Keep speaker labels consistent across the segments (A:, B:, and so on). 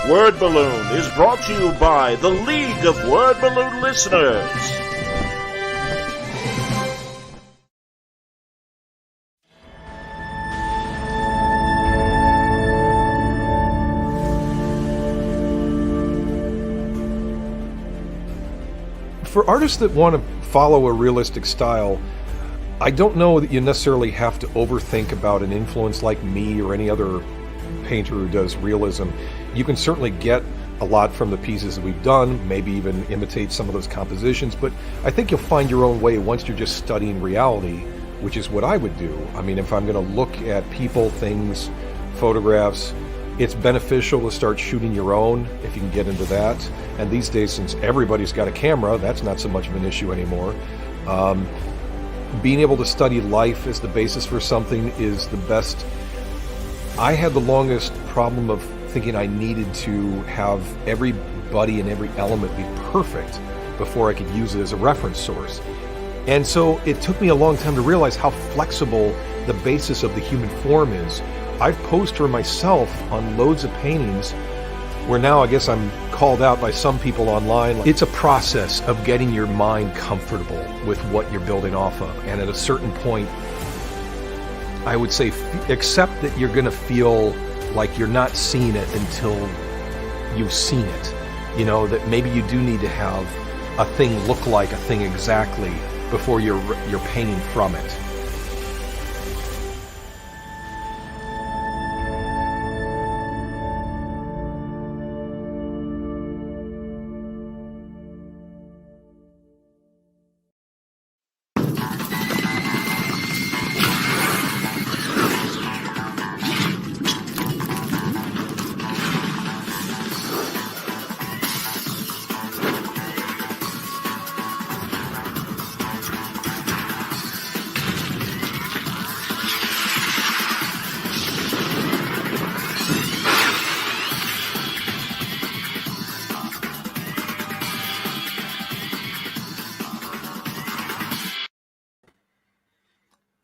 A: Word Balloon is brought to you by the League of Word Balloon Listeners.
B: For artists that want to follow a realistic style, I don't know that you necessarily have to overthink about an influence like me or any other painter who does realism. You can certainly get a lot from the pieces that we've done, maybe even imitate some of those compositions, but I think you'll find your own way once you're just studying reality, which is what I would do. I mean, if I'm going to look at people, things, photographs, it's beneficial to start shooting your own if you can get into that. And these days, since everybody's got a camera, that's not so much of an issue anymore. Being able to study life as the basis for something is the best. I had the longest problem of thinking I needed to have everybody and every element be perfect before I could use it as a reference source. And so it took me a long time to realize how flexible the basis of the human form is. I've posed for myself on loads of paintings where now I guess I'm called out by some people online. It's a process of getting your mind comfortable with what you're building off of. And at a certain point, I would say accept that you're going to feel like you're not seeing it until you've seen it. You know, that maybe you do need to have a thing look like a thing exactly before you're painting from it.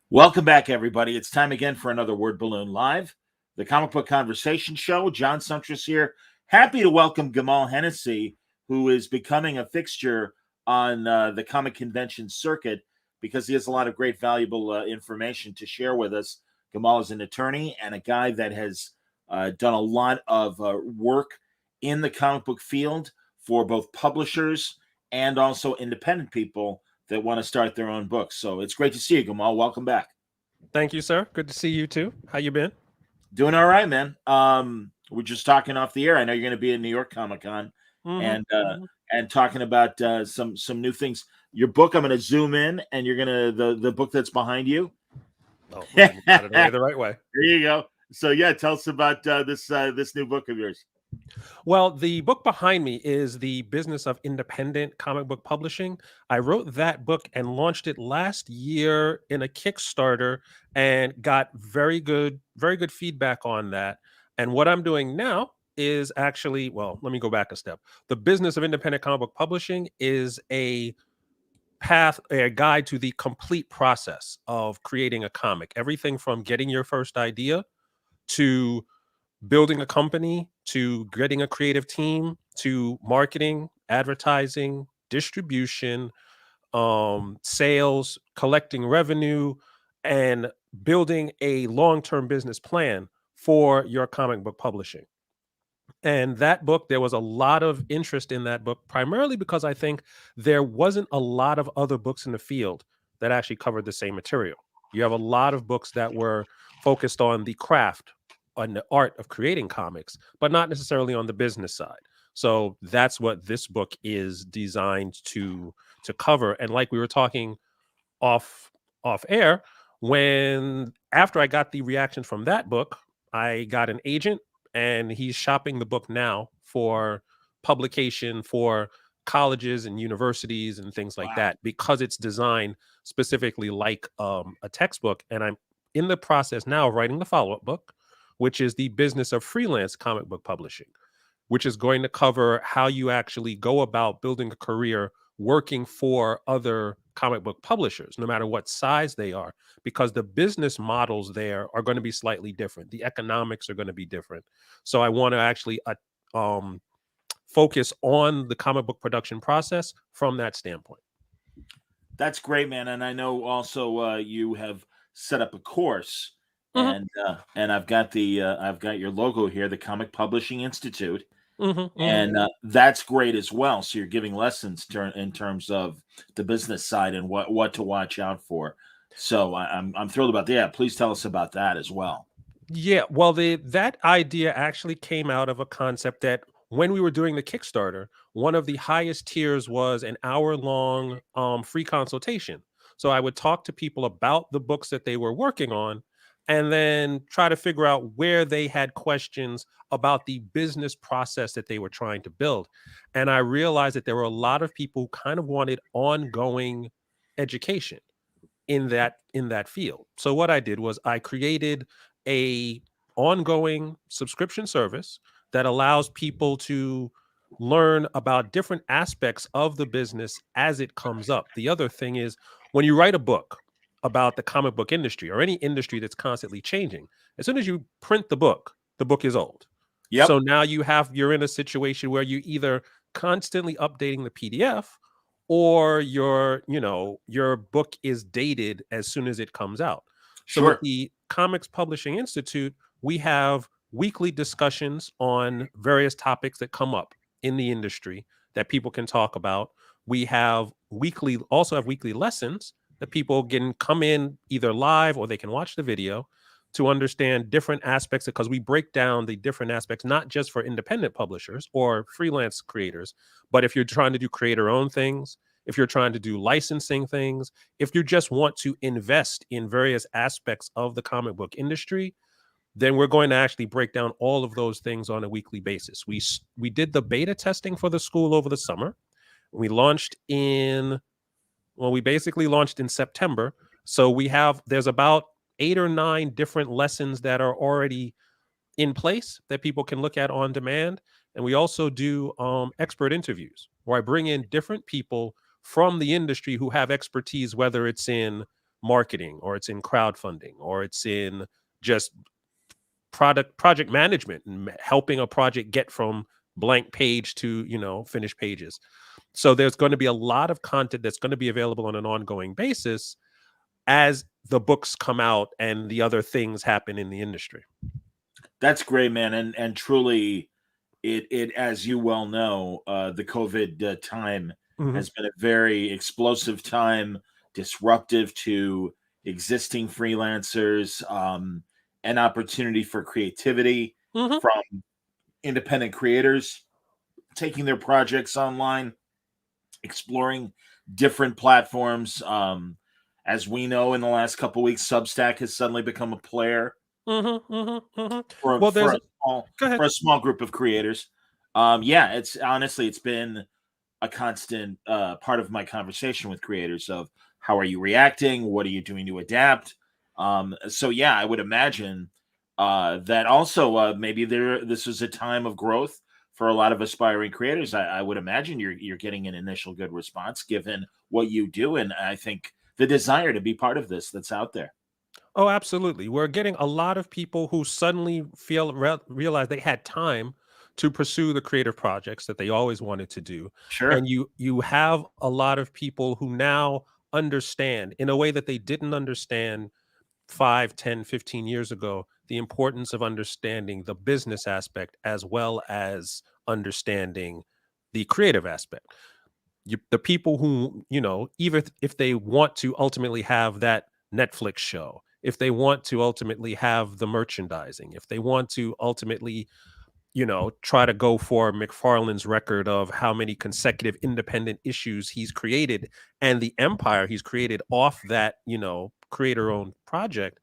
A: Welcome back, everybody. It's time again for another Word Balloon Live, the comic book conversation show. John Suntress here. Happy to welcome Gamal Hennessy, who is becoming a fixture on the comic convention circuit because he has a lot of great, valuable information to share with us. Gamal is an attorney and a guy that has done a lot of work in the comic book field for both publishers and also independent people that want to start their own books. So it's great to see you, Gamal. Welcome back.
C: Thank you, sir. Good to see you too. How you been?
A: Doing all right, man. We're just talking off the air. I know you're going to be in New York Comic Con and talking about some new things. Your book, I'm going to zoom in, and you're going to the book that's behind you.
C: Oh, got it away the right way.
A: There you go. So yeah, tell us about this new book of yours.
C: Well, the book behind me is The Business of Independent Comic Book Publishing. I wrote that book and launched it last year in a Kickstarter and got very good feedback on that. And what I'm doing now is actually, well, let me go back a step. The Business of Independent Comic Book Publishing is a guide to the complete process of creating a comic. Everything from getting your first idea to building a company, to getting a creative team, to marketing, advertising, distribution, sales, collecting revenue, and building a long-term business plan for your comic book publishing. And that book, there was a lot of interest in that book, primarily because I think there wasn't a lot of other books in the field that actually covered the same material. You have a lot of books that were focused on the craft, on the art of creating comics, but not necessarily on the business side. So that's what this book is designed to cover. And like we were talking off air, after I got the reaction from that book, I got an agent and he's shopping the book now for publication for colleges and universities and things like that, because it's designed specifically like a textbook. And I'm in the process now of writing the follow-up book, which is The Business of Freelance Comic Book Publishing, which is going to cover how you actually go about building a career working for other comic book publishers, no matter what size they are, because the business models there are going to be slightly different. The economics are going to be different. So I want to actually focus on the comic book production process from that standpoint.
A: That's great, man. And I know also you have set up a course,
C: Mm-hmm.
A: and I've got your logo here, the Comic Publishing Institute,
C: Mm-hmm. Mm-hmm.
A: and that's great as well. So you're giving lessons in terms of the business side and what to watch out for. So I'm thrilled about that. Yeah, please tell us about that as well.
C: Yeah, well, that idea actually came out of a concept that when we were doing the Kickstarter, one of the highest tiers was an hour-long free consultation. So I would talk to people about the books that they were working on, and then try to figure out where they had questions about the business process that they were trying to build. And I realized that there were a lot of people who kind of wanted ongoing education in that field. So what I did was I created a ongoing subscription service that allows people to learn about different aspects of the business as it comes up. The other thing is, when you write a book about the comic book industry or any industry that's constantly changing, as soon as you print the book is old. So
A: Yep,
C: now you're in a situation where you either constantly updating the PDF, or your book is dated as soon as it comes out. So with
A: sure.
C: the Comics Publishing Institute, we have weekly discussions on various topics that come up in the industry that people can talk about. We have also have weekly lessons that people can come in either live or they can watch the video to understand different aspects, because we break down the different aspects, not just for independent publishers or freelance creators, but if you're trying to do creator owned things, if you're trying to do licensing things, if you just want to invest in various aspects of the comic book industry, then we're going to actually break down all of those things on a weekly basis. We did the beta testing for the school over the summer. We basically launched in September. So there's about 8 or 9 different lessons that are already in place that people can look at on demand. And we also do expert interviews where I bring in different people from the industry who have expertise, whether it's in marketing or it's in crowdfunding or it's in just project management and helping a project get from blank page to finished pages. So there's going to be a lot of content that's going to be available on an ongoing basis as the books come out and the other things happen in the industry.
A: That's great, man. And truly, it as you well know, the COVID time
C: Mhm.
A: has been a very explosive time, disruptive to existing freelancers, an opportunity for creativity
C: Mhm.
A: from independent creators taking their projects online, exploring different platforms. As we know, in the last couple of weeks, Substack has suddenly become a player
C: Mhm. Mhm. Mhm.
A: for a,
C: Well,
A: for
C: there's
A: a small
C: go ahead.
A: for a small group of creators. Yeah, it's honestly it's been a constant part of my conversation with creators of how are you reacting, what are you doing to adapt. So yeah, I would imagine that also maybe this is a time of growth for a lot of aspiring creators. I would imagine you're getting an initial good response given what you do, and I think the desire to be part of this that's out there.
C: Oh, absolutely. We're getting a lot of people who suddenly realize they had time to pursue the creative projects that they always wanted to do.
A: Sure.
C: And you have a lot of people who now understand in a way that they didn't understand 5, 10, 15 years ago, the importance of understanding the business aspect as well as understanding the creative aspect. The people who, even if they want to ultimately have that Netflix show, if they want to ultimately have the merchandising, if they want to ultimately, try to go for McFarlane's record of how many consecutive independent issues he's created and the empire he's created off that, creator owned project,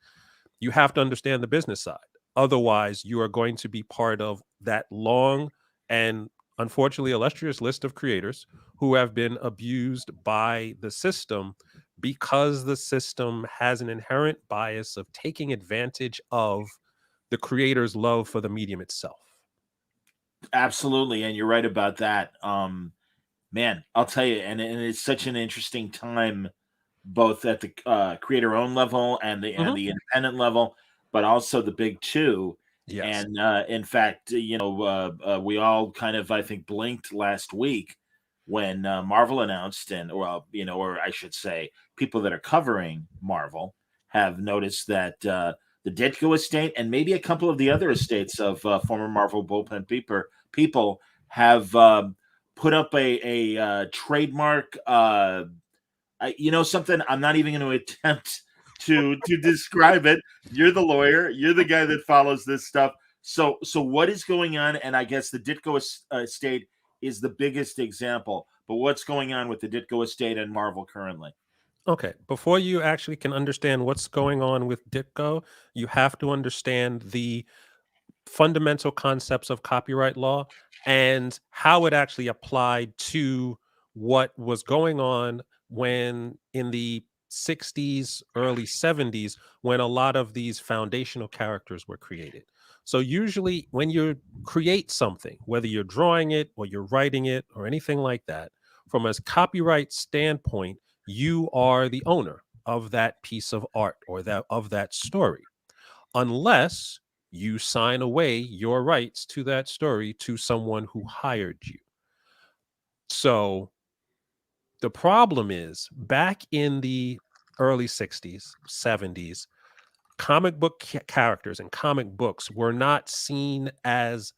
C: you have to understand the business side. Otherwise, you are going to be part of that long and unfortunately illustrious list of creators who have been abused by the system, because the system has an inherent bias of taking advantage of the creator's love for the medium itself.
A: Absolutely, and you're right about that. Man, I'll tell you, and it's such an interesting time, both at the creator owned level and the
C: Mhm.
A: independent level, but also the big two.
C: Yes.
A: And in fact, we all kind of, I think, blinked last week when Marvel announced, and well, or I should say, people that are covering Marvel have noticed that the Ditko estate and maybe a couple of the other estates of former Marvel bullpen people have put up a trademark. Something, I'm not even going to attempt to describe it. You're the lawyer. You're the guy that follows this stuff. So what is going on? And I guess the Ditko estate is the biggest example. But what's going on with the Ditko estate and Marvel currently?
C: Okay, before you actually can understand what's going on with Ditko, you have to understand the fundamental concepts of copyright law and how it actually applied to what was going on when in the 60s, early 70s, when a lot of these foundational characters were created. So, usually, when you create something, whether you're drawing it or you're writing it or anything like that, from a copyright standpoint, you are the owner of that piece of art or that story, unless you sign away your rights to that story to someone who hired you. So the problem is, back in the early 60s, 70s, comic book characters and comic books were not seen as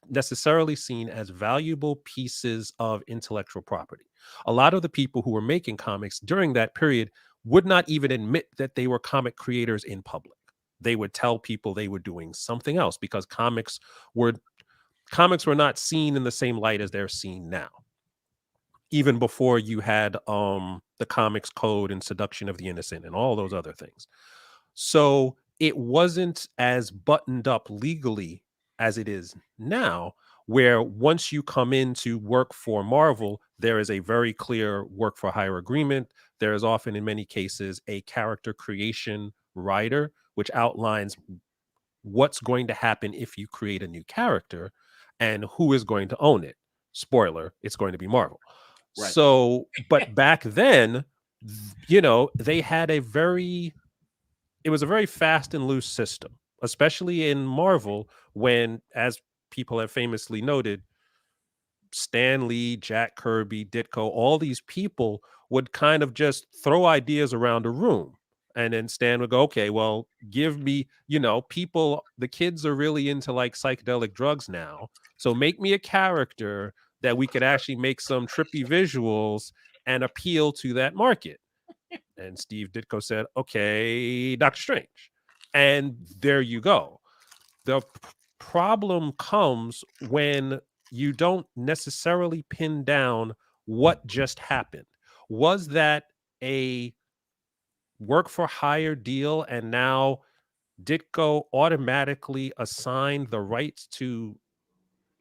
C: necessarily seen as valuable pieces of intellectual property. A lot of the people who were making comics during that period would not even admit that they were comic creators in public. They would tell people they were doing something else because were comics were not seen in the same light as they're seen now, even before you had the comics code and seduction of the innocent and all those other things. So it wasn't as buttoned up legally as it is now, where once you come in to work for Marvel, there is a very clear work for hire agreement. There is often, in many cases, a character creation rider, which outlines what's going to happen if you create a new character and who is going to own it. Spoiler, it's going to be Marvel.
A: Right.
C: So, but back then, they had it was a very fast and loose system, especially in Marvel, when, as people have famously noted, Stan Lee, Jack Kirby, Ditko, all these people would kind of just throw ideas around a room. And then Stan would go, okay, well, give me, the kids are really into like psychedelic drugs now. So make me a character that we could actually make some trippy visuals and appeal to that market. And Steve Ditko said, okay, Doctor Strange. And there you go. The problem comes when you don't necessarily pin down what just happened. Was that a work for hire deal and now Ditko automatically assigned the rights to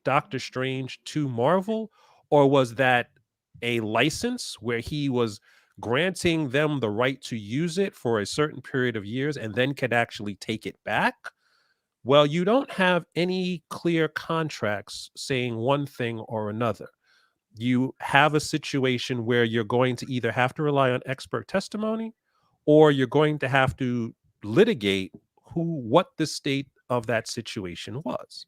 C: Doctor Strange to Marvel? Or was that a license where he was granting them the right to use it for a certain period of years and then could actually take it back? Well, you don't have any clear contracts saying one thing or another. You have a situation where you're going to either have to rely on expert testimony or you're going to have to litigate what the state of that situation was.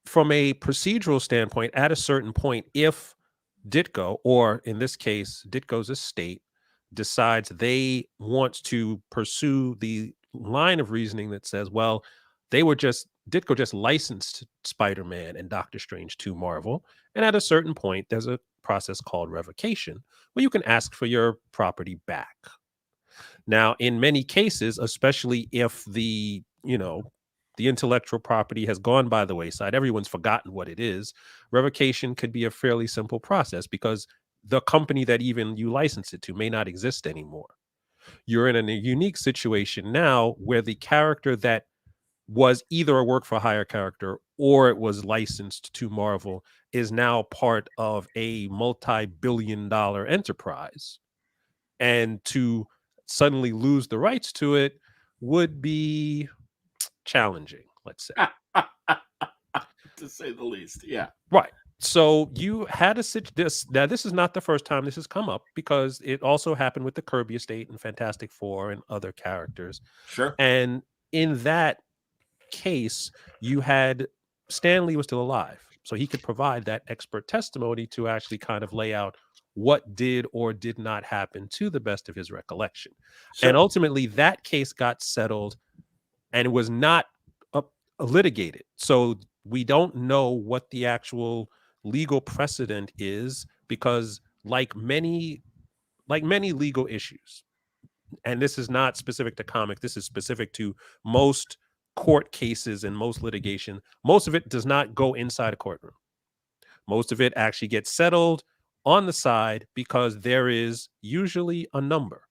C: From a procedural standpoint, at a certain point, if Ditko, or in this case, Ditko's estate, decides they want to pursue the line of reasoning that says, well, Ditko just licensed Spider-Man and Doctor Strange to Marvel. And at a certain point, there's a process called revocation where you can ask for your property back. Now, in many cases, especially if the intellectual property has gone by the wayside, everyone's forgotten what it is, revocation could be a fairly simple process because the company that even you license it to may not exist anymore. You're in a unique situation now where the character that was either a work for hire character or it was licensed to Marvel is now part of a multi-billion-dollar enterprise. And to suddenly lose the rights to it would be challenging, let's say.
A: To say the least. Yeah.
C: Right. So you had this is not the first time this has come up because it also happened with the Kirby estate and Fantastic Four and other characters.
A: Sure.
C: And in that, case, you had Stanley was still alive, so he could provide that expert testimony to actually kind of lay out what did or did not happen to the best of his recollection.
A: So,
C: And ultimately, that case got settled and it was not litigated. So we don't know what the actual legal precedent is, because like many legal issues, and this is not specific to comics, this is specific to most court cases and most litigation, most of it does not go inside a courtroom. Most of it actually gets settled on the side, because there is usually a number.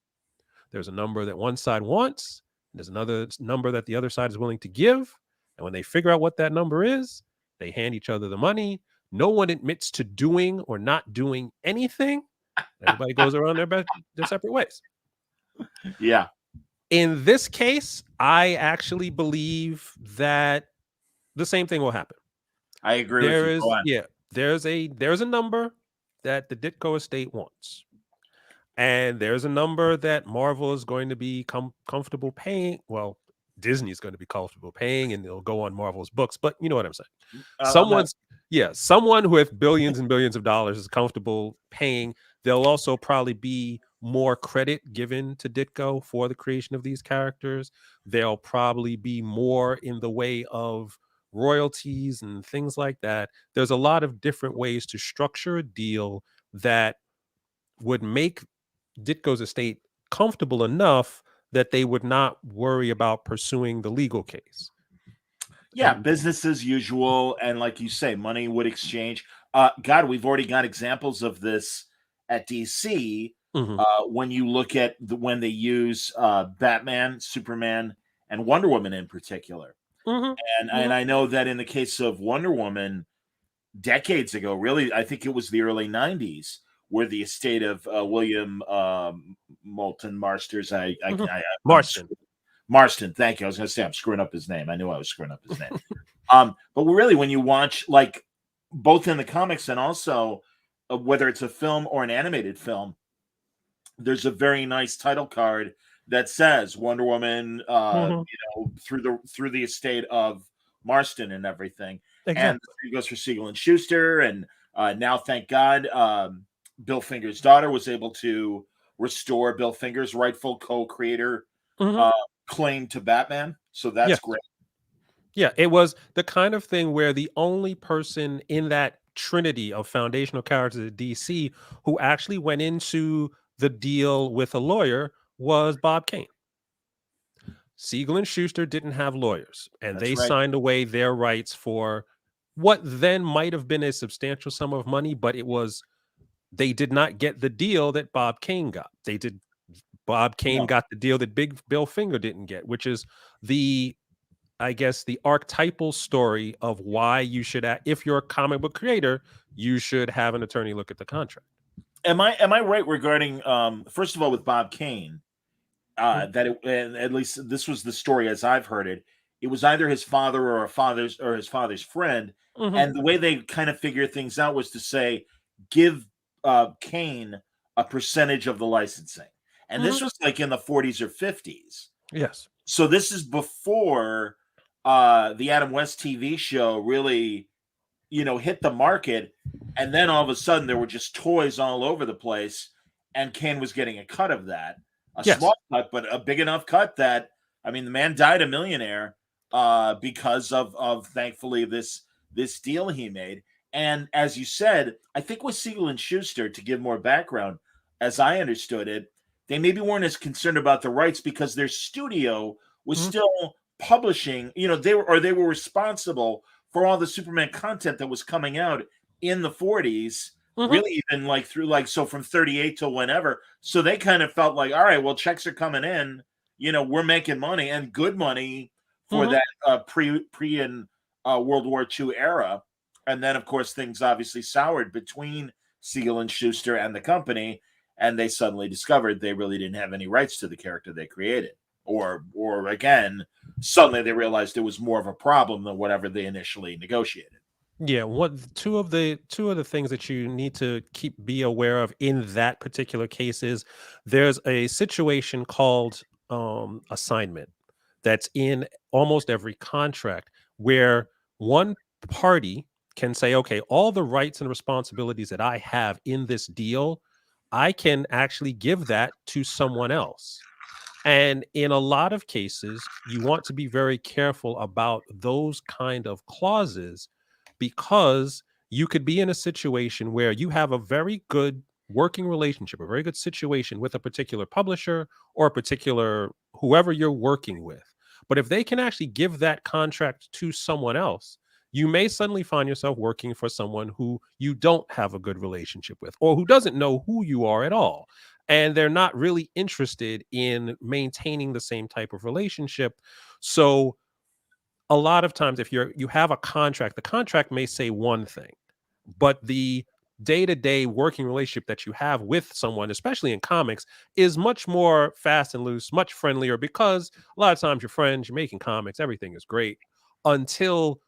C: There's a number that one side wants, and there's another number that the other side is willing to give. And when they figure out what that number is, they hand each other the money. No one admits to doing or not doing anything. Everybody goes around their separate ways.
A: yeah,
C: In this case, I actually believe that the same thing will happen.
A: I agree with you. Go on.
C: There's a number that the Ditko estate wants. And there's a number that Marvel is going to be comfortable paying. Well, Disney's going to be comfortable paying, and they'll go on Marvel's books. But you know what I'm saying? Someone who with billions and billions of dollars is comfortable paying. There'll also probably be more credit given to Ditko for the creation of these characters. There'll probably be more in the way of royalties and things like that. There's a lot of different ways to structure a deal that would make Ditko's estate comfortable enough that they would not worry about pursuing the legal case.
A: Yeah, business as usual, and like you say, money would exchange. God, we've already got examples of this at DC. When you look at when they use Batman, Superman, and Wonder Woman in particular. And I know that in the case of Wonder Woman, decades ago, really, I think it was the early 90s, where the estate of William Moulton Marsters, Marston, thank you. I was going to say I'm screwing up his name. I knew I was screwing up his name. But really, when you watch, like, both in the comics and also whether it's a film or an animated film, there's a very nice title card that says Wonder Woman, through the estate of Marston and everything. Exactly. And it goes for Siegel and Schuster, and now, thank God, Bill Finger's daughter was able to restore Bill Finger's rightful co-creator claim to Batman. So that's great.
C: Yeah, it was the kind of thing where the only person in that trinity of foundational characters at DC who actually went into the deal with a lawyer was Bob Kane. Siegel and Schuster didn't have lawyers, and they signed away their rights for what then might have been a substantial sum of money, but they did not get the deal that Bob Kane got. Bob Kane got the deal that Big Bill Finger didn't get, which is the archetypal story of why you should, if you're a comic book creator, you should have an attorney look at the contract.
A: Am I right regarding first of all with Bob Kane, that at least this was the story as I've heard it. It was either his father or his father's friend, and the way they kind of figure things out was to say, give Kane a percentage of the licensing, and this was like in the 40s or 50s.
C: Yes.
A: So this is before the Adam West TV show really, hit the market, and then all of a sudden there were just toys all over the place, and Kane was getting a cut of that, small cut, but a big enough cut that, I mean, the man died a millionaire because of thankfully this deal he made. And as you said, I think with Siegel and Schuster, to give more background, as I understood it, they maybe weren't as concerned about the rights because their studio was still publishing, they were responsible for all the Superman content that was coming out in the 40s, really even so from 38 to whenever. So they kind of felt like, all right, well, checks are coming in, we're making money, and good money for that pre and World War II era. And then, of course, things obviously soured between Siegel and Schuster and the company, and they suddenly discovered they really didn't have any rights to the character they created. Or again, suddenly they realized it was more of a problem than whatever they initially negotiated.
C: Yeah, two of the things that you need to be aware of in that particular case is there's a situation called assignment that's in almost every contract, where one party can say, okay, all the rights and responsibilities that I have in this deal, I can actually give that to someone else. And in a lot of cases, you want to be very careful about those kind of clauses, because you could be in a situation where you have a very good working relationship, a very good situation with a particular publisher or a particular whoever you're working with. But if they can actually give that contract to someone else, you may suddenly find yourself working for someone who you don't have a good relationship with, or who doesn't know who you are at all. And they're not really interested in maintaining the same type of relationship. So a lot of times, if you have a contract, the contract may say one thing, but the day-to-day working relationship that you have with someone, especially in comics, is much more fast and loose, much friendlier, because a lot of times you're friends, you're making comics, everything is great until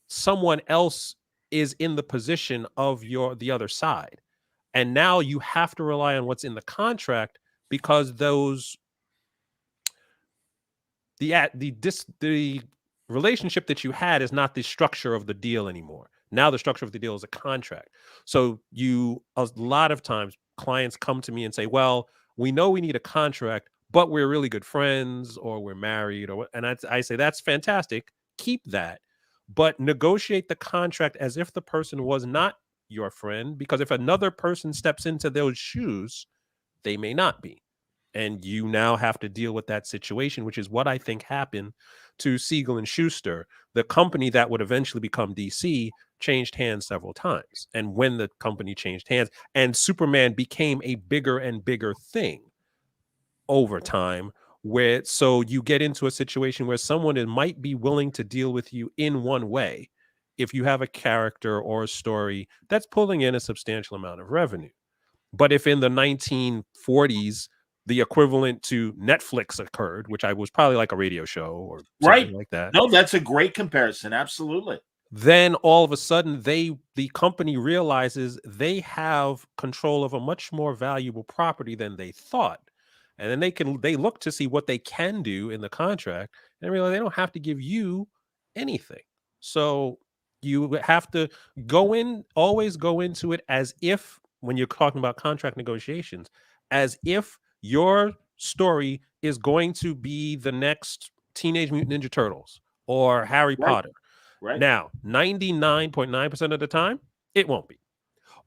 C: someone else is in the position of the other side. And now you have to rely on what's in the contract, because the relationship that you had is not the structure of the deal anymore. Now the structure of the deal is a contract. So a lot of times clients come to me and say, well, we know we need a contract, but we're really good friends, or we're married, and I say, that's fantastic. Keep that, but negotiate the contract as if the person was not your friend, because if another person steps into those shoes, they may not be. And you now have to deal with that situation, which is what I think happened to Siegel and Schuster. The company that would eventually become DC changed hands several times. And when the company changed hands and Superman became a bigger and bigger thing over time, so you get into a situation where someone might be willing to deal with you in one way if you have a character or a story that's pulling in a substantial amount of revenue. But if in the 1940s the equivalent to Netflix occurred, which I was probably like a radio show or something like that.
A: No, that's a great comparison. Absolutely.
C: Then all of a sudden the company realizes they have control of a much more valuable property than they thought. And then they look to see what they can do in the contract and realize they don't have to give you anything. So you have to always go into it as if, when you're talking about contract negotiations, as if your story is going to be the next Teenage Mutant Ninja Turtles or Harry Potter.
A: Right.
C: Now, 99.9% of the time, it won't be.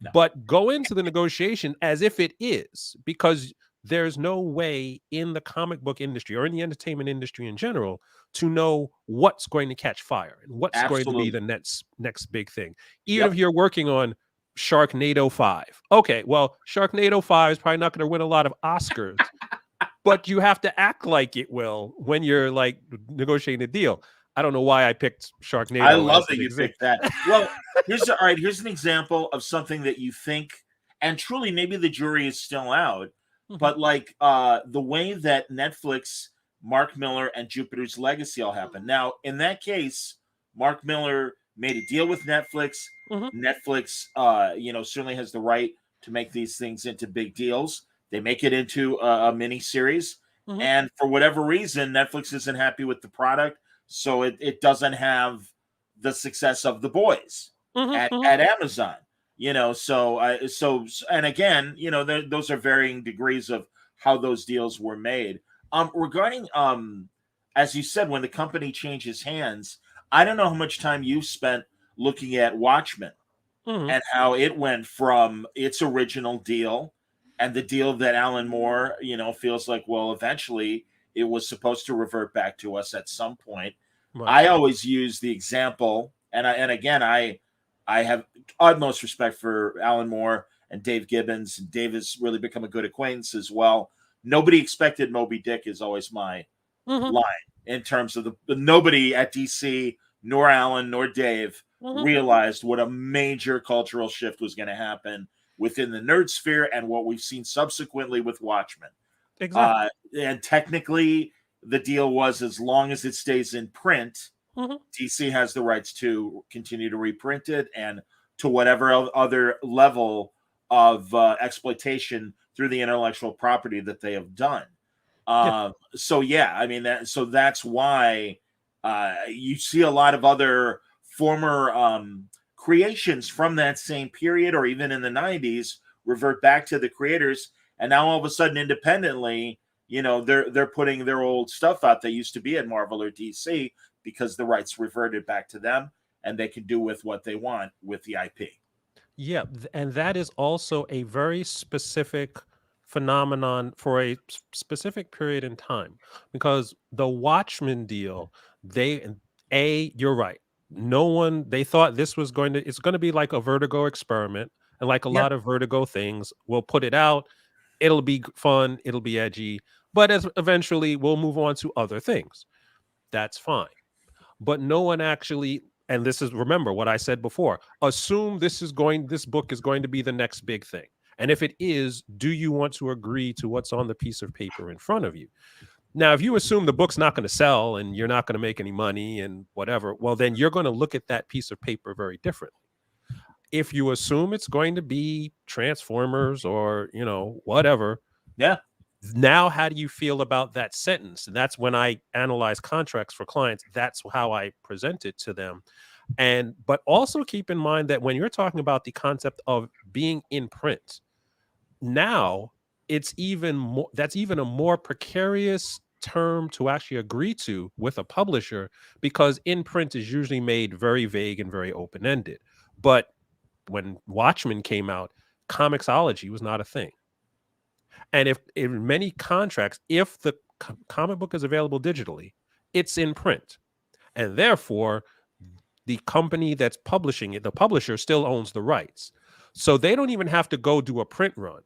A: No.
C: But go into the negotiation as if it is, because there's no way in the comic book industry or in the entertainment industry in general to know what's going to catch fire and what's going to be the next big thing. Even if you're working on Sharknado 5. Okay, well, Sharknado 5 is probably not going to win a lot of Oscars, but you have to act like it will when you're like negotiating a deal. I don't know why I picked Sharknado.
A: I love that you picked that. Well, here's an example of something that you think, and truly maybe the jury is still out, but like the way that Netflix, Mark Miller, and Jupiter's Legacy all happened. Now, in that case, Mark Miller made a deal with Netflix. Netflix, certainly has the right to make these things into big deals. They make it into a mini series, and for whatever reason, Netflix isn't happy with the product, so it doesn't have the success of The Boys at Amazon. And again, those are varying degrees of how those deals were made. Regarding, as you said, when the company changes hands, I don't know how much time you spent looking at Watchmen and how it went from its original deal and the deal that Alan Moore, feels like, well, eventually it was supposed to revert back to us at some point. Right. I always use the example, and I have utmost respect for Alan Moore and Dave Gibbons. And Dave has really become a good acquaintance as well. Nobody expected Moby Dick is always my line in terms of the nobody at DC, nor Alan, nor Dave realized what a major cultural shift was going to happen within the nerd sphere and what we've seen subsequently with Watchmen.
C: Exactly.
A: And technically, the deal was, as long as it stays in print, DC has the rights to continue to reprint it and to whatever other level of exploitation through the intellectual property that they have done.
C: Yeah.
A: So yeah, I mean that's why you see a lot of other former creations from that same period, or even in the 90s, revert back to the creators, and now all of a sudden independently, they're putting their old stuff out that used to be at Marvel or DC, because the rights reverted back to them, and they can do with what they want with the IP.
C: Yeah, and that is also a very specific phenomenon for a specific period in time, because the Watchmen deal, you're right. No one, they thought this was it's going to be like a Vertigo experiment, and like a
A: Yeah.
C: lot of Vertigo things, we'll put it out, it'll be fun, it'll be edgy, but as eventually we'll move on to other things. That's fine. But no one actually, and this is, remember what I said before, assume this book is going to be the next big thing. And if it is, do you want to agree to what's on the piece of paper in front of you? Now, if you assume the book's not going to sell and you're not going to make any money and whatever, well, then you're going to look at that piece of paper very differently. If you assume it's going to be Transformers or, whatever,
A: Yeah.
C: now how do you feel about that sentence? And that's when I analyze contracts for clients. That's how I present it to them. But also keep in mind that when you're talking about the concept of being in print, now that's even a more precarious term to actually agree to with a publisher, because in print is usually made very vague and very open-ended. But when Watchmen came out, comiXology was not a thing. And if in many contracts, if the comic book is available digitally, it's in print. And therefore, the company that's publishing it, the publisher, still owns the rights. So they don't even have to go do a print run.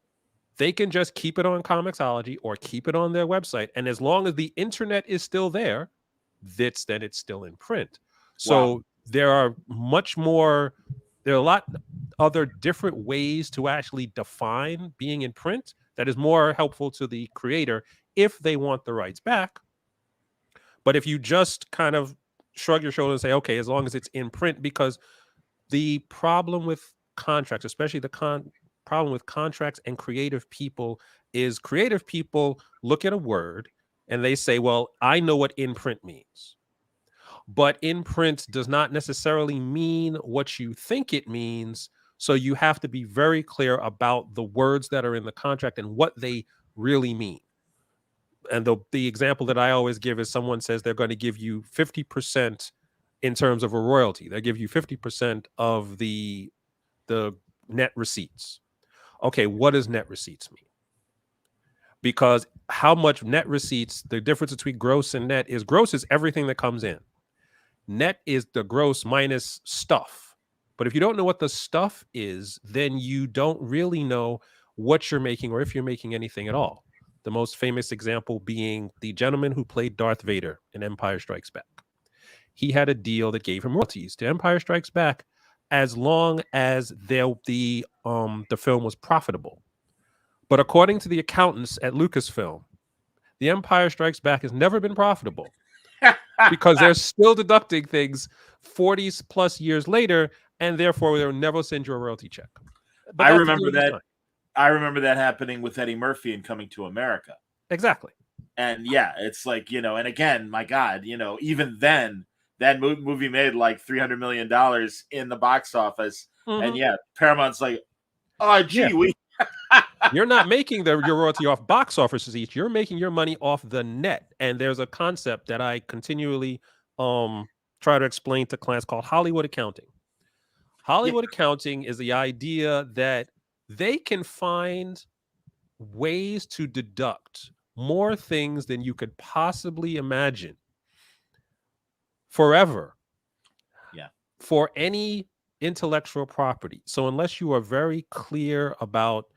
C: They can just keep it on comiXology or keep it on their website. And as long as the internet is still there, then it's still in print. So
A: Wow.
C: there are a lot other different ways to actually define being in print that is more helpful to the creator if they want the rights back. But if you just kind of shrug your shoulders and say, okay, as long as it's in print, because the problem with contracts, especially problem with contracts and creative people, is creative people look at a word and they say, well, I know what in print means. But in print does not necessarily mean what you think it means. So you have to be very clear about the words that are in the contract and what they really mean. And the example that I always give is someone says they're going to give you 50% in terms of a royalty. They give you 50% of the net receipts. Okay, what does net receipts mean? Because how much net receipts, the difference between gross and net is, gross is everything that comes in. Net is the gross minus stuff. But if you don't know what the stuff is, then you don't really know what you're making or if you're making anything at all. The most famous example being the gentleman who played Darth Vader in Empire Strikes Back. He had a deal that gave him royalties to Empire Strikes Back as long as the film was profitable. But according to the accountants at Lucasfilm, The Empire Strikes Back has never been profitable because they're still deducting things 40 plus years later, and therefore they'll never send you a royalty check. But
A: I remember that. I remember that happening with Eddie Murphy in Coming to America.
C: Exactly.
A: And yeah, it's like, and again, my God, even then, that movie made like $300 million in the box office. Mm-hmm. And yeah, Paramount's like, oh, gee,
C: you're not making your royalty off box office receipts. You're making your money off the net. And there's a concept that I continually try to explain to clients called Hollywood accounting. Hollywood accounting is the idea that they can find ways to deduct more things than you could possibly imagine forever.
A: Yeah.
C: For any intellectual property. So unless you are very clear about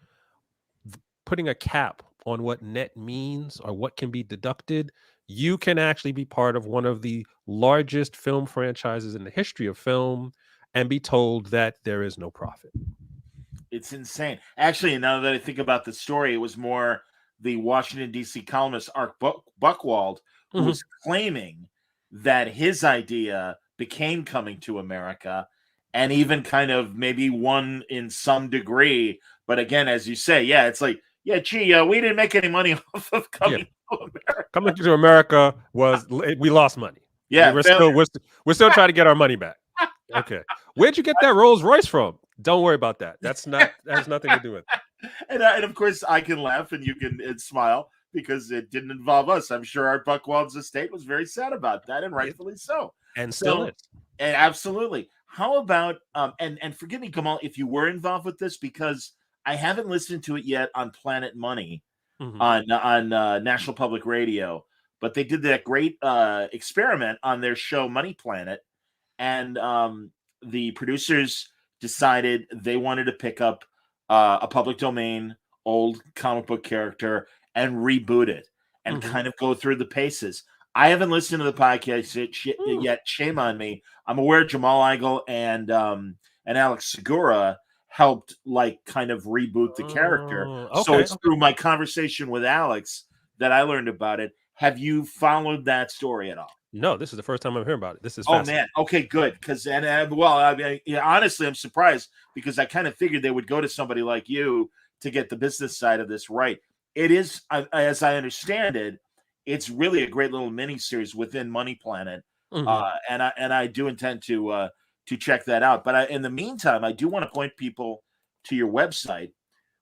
C: putting a cap on what net means or what can be deducted, you can actually be part of one of the largest film franchises in the history of film and be told that there is no profit.
A: It's insane. Actually, now that I think about the story, it was more the Washington, D.C. columnist Art Buchwald who was claiming that his idea became Coming to America and even kind of maybe won in some degree. But again, as you say, yeah, it's like Yeah, gee, we didn't make any money off of
C: Yeah.
A: coming to America.
C: Coming to America we lost money.
A: Yeah,
C: We're
A: failure.
C: still trying to get our money back. Okay. Where'd you get that Rolls Royce from? Don't worry about that. That has nothing to do with it.
A: And of course, I can laugh and you can smile because it didn't involve us. I'm sure our Buckwald's estate was very sad about that, and rightfully so.
C: And still is.
A: And absolutely. How about and forgive me, Gamal, if you were involved with this, because I haven't listened to it yet on Planet Money on National Public Radio, but they did that great experiment on their show Money Planet, and the producers decided they wanted to pick up a public domain old comic book character and reboot it and kind of go through the paces. I haven't listened to the podcast yet. Shame on me. I'm aware Jamal Igle and Alex Segura helped kind of reboot the character. So it's through my conversation with Alex that I learned about it. Have you followed that story at all?
C: No, this is the first time I'm hearing about it. This is
A: man. Okay, good. Because honestly, I'm surprised because I kind of figured they would go to somebody like you to get the business side of this right. It is, as I understand it, it's really a great little mini series within Money Planet, and I do intend to check that out. But in the meantime, I do want to point people to your website,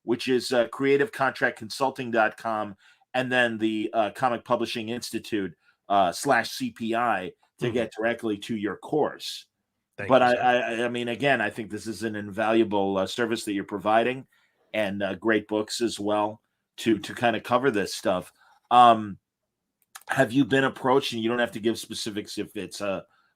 A: which is creativecontractconsulting.com, and then the Comic Publishing Institute /CPI to get directly to your course. I mean, again, I think this is an invaluable service that you're providing, and great books as well to kind of cover this stuff. Have you been approached, and you don't have to give specifics if it's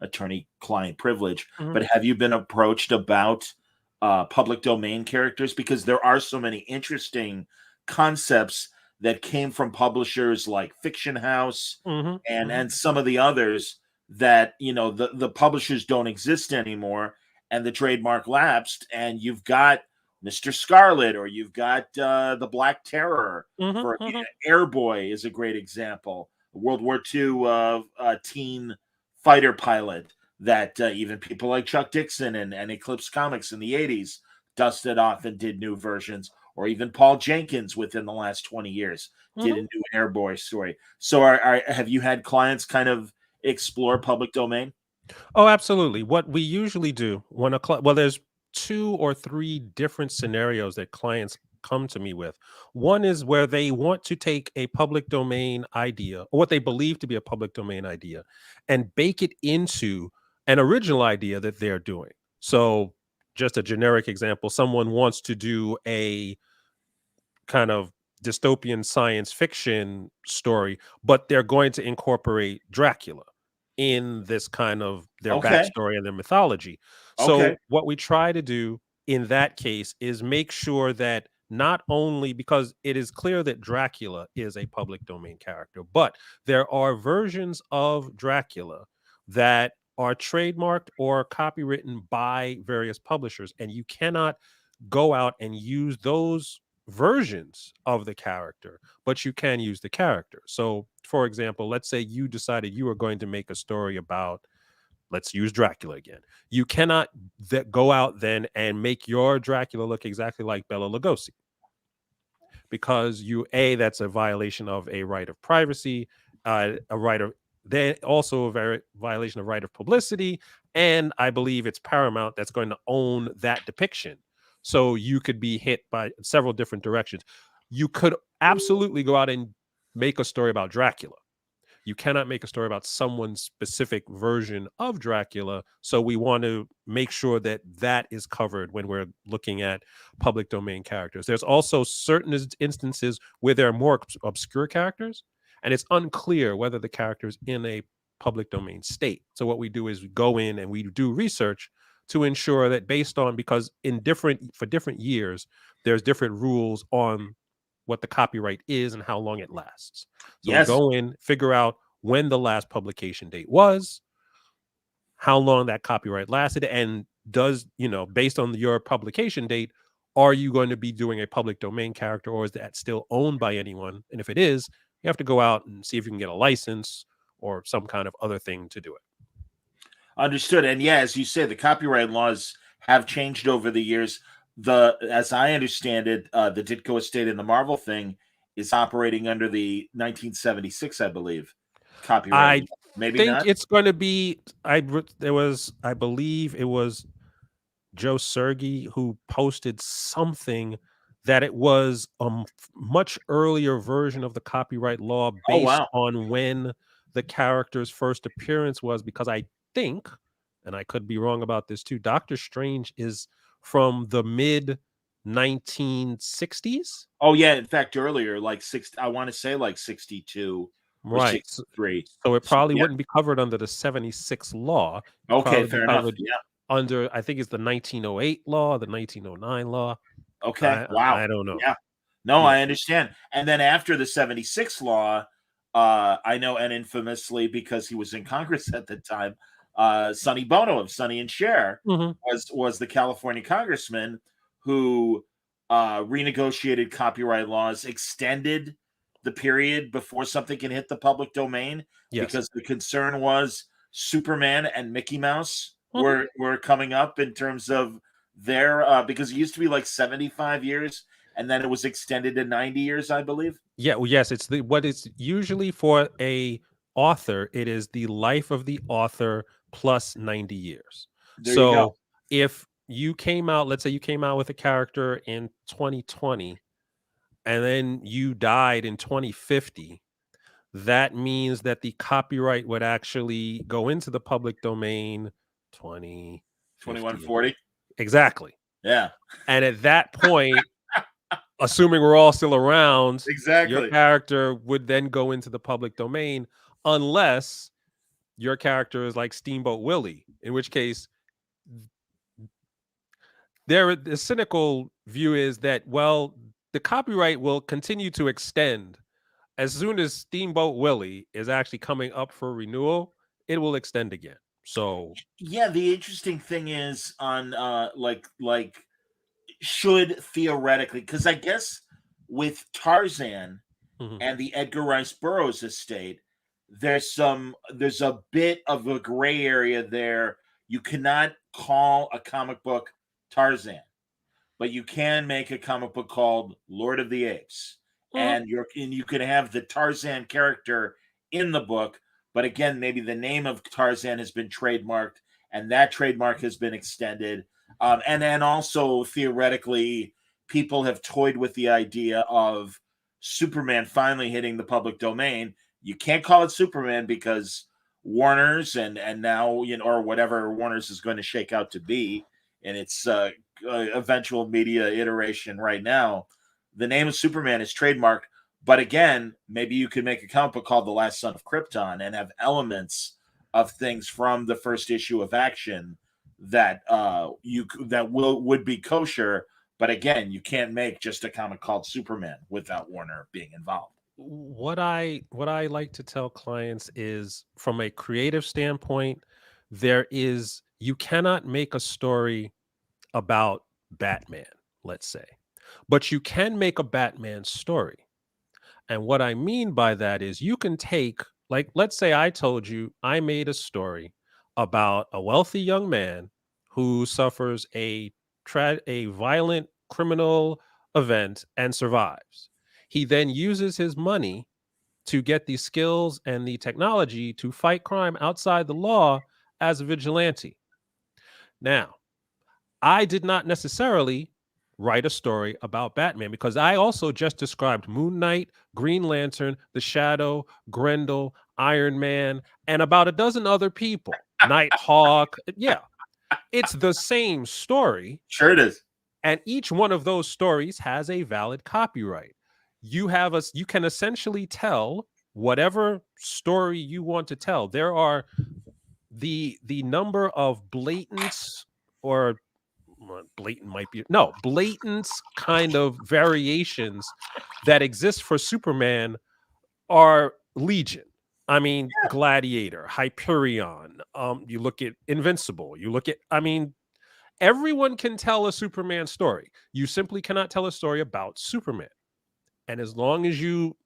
A: attorney-client privilege, but have you been approached about public domain characters? Because there are so many interesting concepts that came from publishers like Fiction House and some of the others that, the publishers don't exist anymore and the trademark lapsed, and you've got Mr. Scarlet, or you've got the Black Terror. Airboy is a great example. World War II teen fighter pilot that even people like Chuck Dixon and Eclipse Comics in the 80s dusted off and did new versions, or even Paul Jenkins within the last 20 years did a new Airboy story. So have you had clients kind of explore public domain?
C: Oh, absolutely. What we usually do when there's 2 or 3 different scenarios that clients come to me with. One is where they want to take a public domain idea, or what they believe to be a public domain idea, and bake it into an original idea that they're doing. So just a generic example, someone wants to do a kind of dystopian science fiction story, but they're going to incorporate Dracula in this kind of their backstory and their mythology. So what we try to do in that case is make sure that not only, because it is clear that Dracula is a public domain character, but there are versions of Dracula that are trademarked or copywritten by various publishers, and you cannot go out and use those versions of the character, but you can use the character. So, for example, let's say you decided you were going to make a story about, let's use Dracula again. You cannot go out then and make your Dracula look exactly like Bela Lugosi, because that's a violation of a right of privacy, also a violation of right of publicity, and I believe it's Paramount that's going to own that depiction. So you could be hit by several different directions. You could absolutely go out and make a story about Dracula. You cannot make a story about someone's specific version of Dracula. So we want to make sure that that is covered when we're looking at public domain characters. There's also certain instances where there are more obscure characters, and it's unclear whether the character is in a public domain state. So what we do is we go in and we do research to ensure that, because for different years, there's different rules on what the copyright is and how long it lasts. So we go in, figure out when the last publication date was, how long that copyright lasted, and based on your publication date, are you going to be doing a public domain character, or is that still owned by anyone? And if it is, you have to go out and see if you can get a license or some kind of other thing to do it.
A: Understood. And as you say, the copyright laws have changed over the years. as I understand it, the Ditko estate and the Marvel thing is operating under the 1976, I believe, copyright.
C: I
A: Maybe
C: think
A: not.
C: it's going to be. I believe it was Joe Sergey who posted something that it was a much earlier version of the copyright law
A: Oh
C: based
A: wow.
C: on when the character's first appearance was, because I think, and I could be wrong about this too, Doctor Strange is from the mid 1960s.
A: Oh yeah. In fact, earlier, like I want to say like 62 or
C: Right.
A: 63.
C: So it
A: So,
C: probably
A: yeah.
C: wouldn't be covered under the 76 law. It'd
A: Okay.
C: probably be
A: Fair enough.
C: covered
A: Yeah.
C: under, I think it's the 1908 law, the 1909 law.
A: Okay. Wow.
C: I don't know.
A: Yeah. No,
C: Yeah.
A: I understand. And then after the 76 law, I know, and infamously because he was in Congress at the time, Sonny Bono of Sonny and Cher
C: Mhm.
A: was the California congressman who renegotiated copyright laws, extended the period before something can hit the public domain,
C: Yes.
A: because the concern was Superman and Mickey Mouse
C: Mhm.
A: were coming up in terms of their because it used to be like 75 years and then it was extended to 90 years, I believe.
C: Yeah, well, yes, it's what it's usually for a author, it is the life of the author plus 90 years.
A: There you go.
C: So if you came out, let's say you came out with a character in 2020 and then you died in 2050, that means that the copyright would actually go into the public domain 2050.
A: 2140.
C: Exactly.
A: Yeah,
C: And at that point, assuming we're all still around, your
A: exactly.
C: character would then go into the public domain, unless your character is like Steamboat Willie, in which case the cynical view is that, well, the copyright will continue to extend. As soon as Steamboat Willie is actually coming up for renewal, it will extend again. So
A: Yeah, the interesting thing is on like should theoretically, because I guess with Tarzan
C: mhm,
A: and the Edgar Rice Burroughs estate, there's a bit of a gray area there. You cannot call a comic book Tarzan, but you can make a comic book called Lord of the Apes,
C: mhm,
A: and you can have the Tarzan character in the book, but again, maybe the name of Tarzan has been trademarked, and that trademark has been extended, and then also theoretically, people have toyed with the idea of Superman finally hitting the public domain. You can't call it Superman because Warner's and now, or whatever Warner's is going to shake out to be, and its eventual media iteration right now, the name of Superman is trademarked. But again, maybe you could make a comic book called The Last Son of Krypton and have elements of things from the first issue of Action that would be kosher. But again, you can't make just a comic called Superman without Warner being involved.
C: what I like to tell clients is, from a creative standpoint, you cannot make a story about Batman, let's say, but you can make a Batman story. And what I mean by that is, you can take, like, let's say I told you I made a story about a wealthy young man who suffers a violent criminal event and survives. He then uses his money to get the skills and the technology to fight crime outside the law as a vigilante. Now, I did not necessarily write a story about Batman, because I also just described Moon Knight, Green Lantern, The Shadow, Grendel, Iron Man, and about a dozen other people. Nighthawk. Yeah, it's the same story.
A: Sure, it is.
C: And each one of those stories has a valid copyright. You can essentially tell whatever story you want to tell. There are the number of or blatant kind of variations that exist for Superman are legion. I mean, Gladiator, Hyperion, you look at Invincible, everyone can tell a Superman story. You simply cannot tell a story about Superman. And as long as you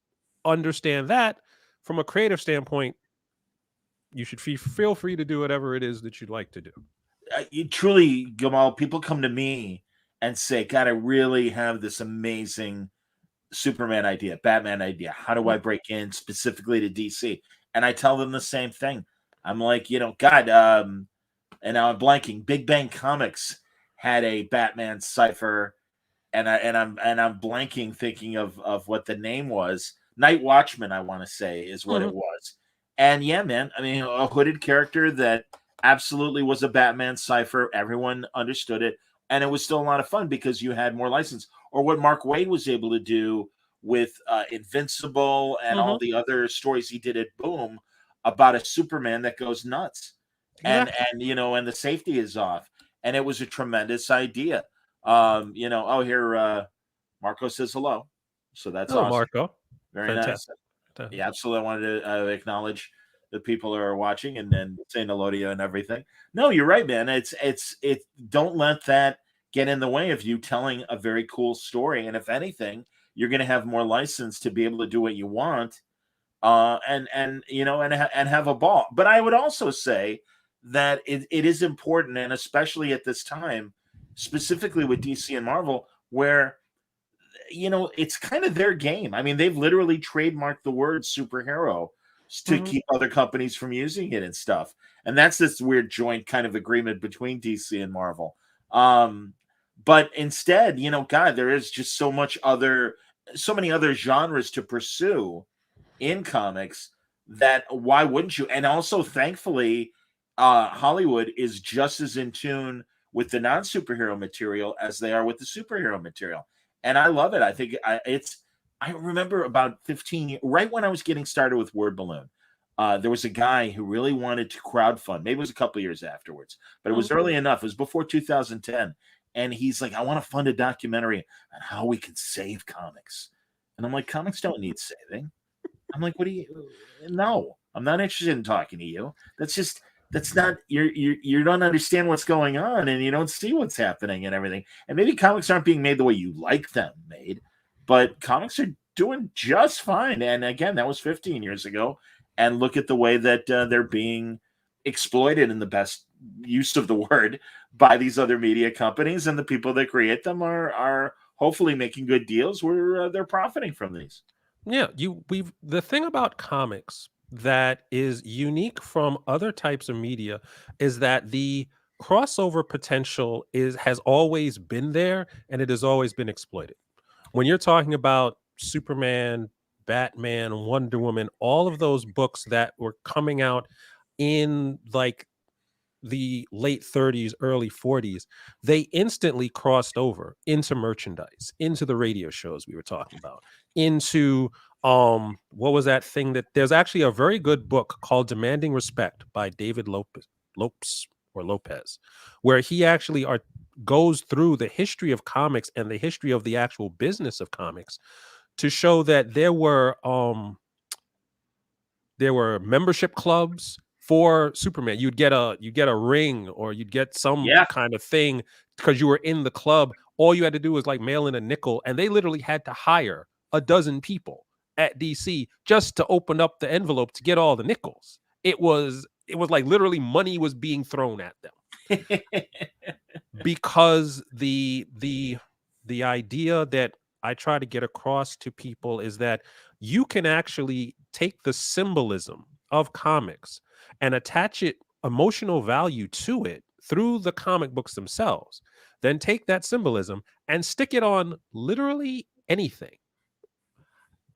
C: understand that, from a creative standpoint, you should feel free to do whatever it is that you'd like to do.
A: Truly, Gamal, people come to me and say, God, I really have this amazing Superman idea, Batman idea. How do I break in specifically to DC? And I tell them the same thing. I'm like, God, and now I'm blanking. Big Bang Comics had a Batman cipher, and I'm blanking, thinking of what the name was. Night Watchman, I want to say, is what it was. And yeah, man, I mean, a hooded character that absolutely was a Batman cipher. Everyone understood it, and it was still a lot of fun because you had more license. Or what Mark Waid was able to do with Invincible and all the other stories he did at Boom about a Superman that goes nuts,
C: Exactly.
A: and the safety is off, and it was a tremendous idea. Here Marco says hello, so that's
C: Hello,
A: awesome.
C: Marco.
A: Very nice. Yeah, absolutely. I wanted to acknowledge the people who are watching and then saying hello to you and everything. No, you're right, man. It's don't let that get in the way of you telling a very cool story. And if anything, you're going to have more license to be able to do what you want, and have a ball. But I would also say that it is important, and especially at this time, specifically with DC and Marvel, where it's kind of their game. I mean, they've literally trademarked the word superhero to keep other companies from using it and stuff. And that's this weird joint kind of agreement between DC and Marvel. But instead, God, there is just so many other genres to pursue in comics that why wouldn't you? And also, thankfully, Hollywood is just as in tune with the non-superhero material as they are with the superhero material. And I love it. I think I remember about 15 years, right when I was getting started with Word Balloon, there was a guy who really wanted to crowdfund. Maybe it was a couple of years afterwards, but it was early enough. It was before 2010. And he's like, I want to fund a documentary on how we can save comics. And I'm like, comics don't need saving. I'm like, no, I'm not interested in talking to you. That's not, you don't understand what's going on, and you don't see what's happening and everything. And maybe comics aren't being made the way you like them made, but comics are doing just fine. And again, that was 15 years ago. And look at the way that they're being exploited, in the best use of the word, by these other media companies, and the people that create them are hopefully making good deals where they're profiting from these.
C: Yeah, the thing about comics that is unique from other types of media is that the crossover potential has always been there, and it has always been exploited. When you're talking about Superman, Batman, Wonder Woman, all of those books that were coming out in like the late 30s, early 40s, they instantly crossed over into merchandise, into the radio shows we were talking about, into what was that thing that there's actually a very good book called Demanding Respect by David Lopez, where he actually goes through the history of comics and the history of the actual business of comics to show that there were membership clubs for Superman. You'd get a ring, or you'd get some kind of thing because you were in the club. All you had to do was like mail in a nickel, and they literally had to hire a dozen people at DC just to open up the envelope to get all the nickels. It was like literally money was being thrown at them because the idea that I try to get across to people is that you can actually take the symbolism of comics and attach emotional value to it through the comic books themselves, then take that symbolism and stick it on literally anything.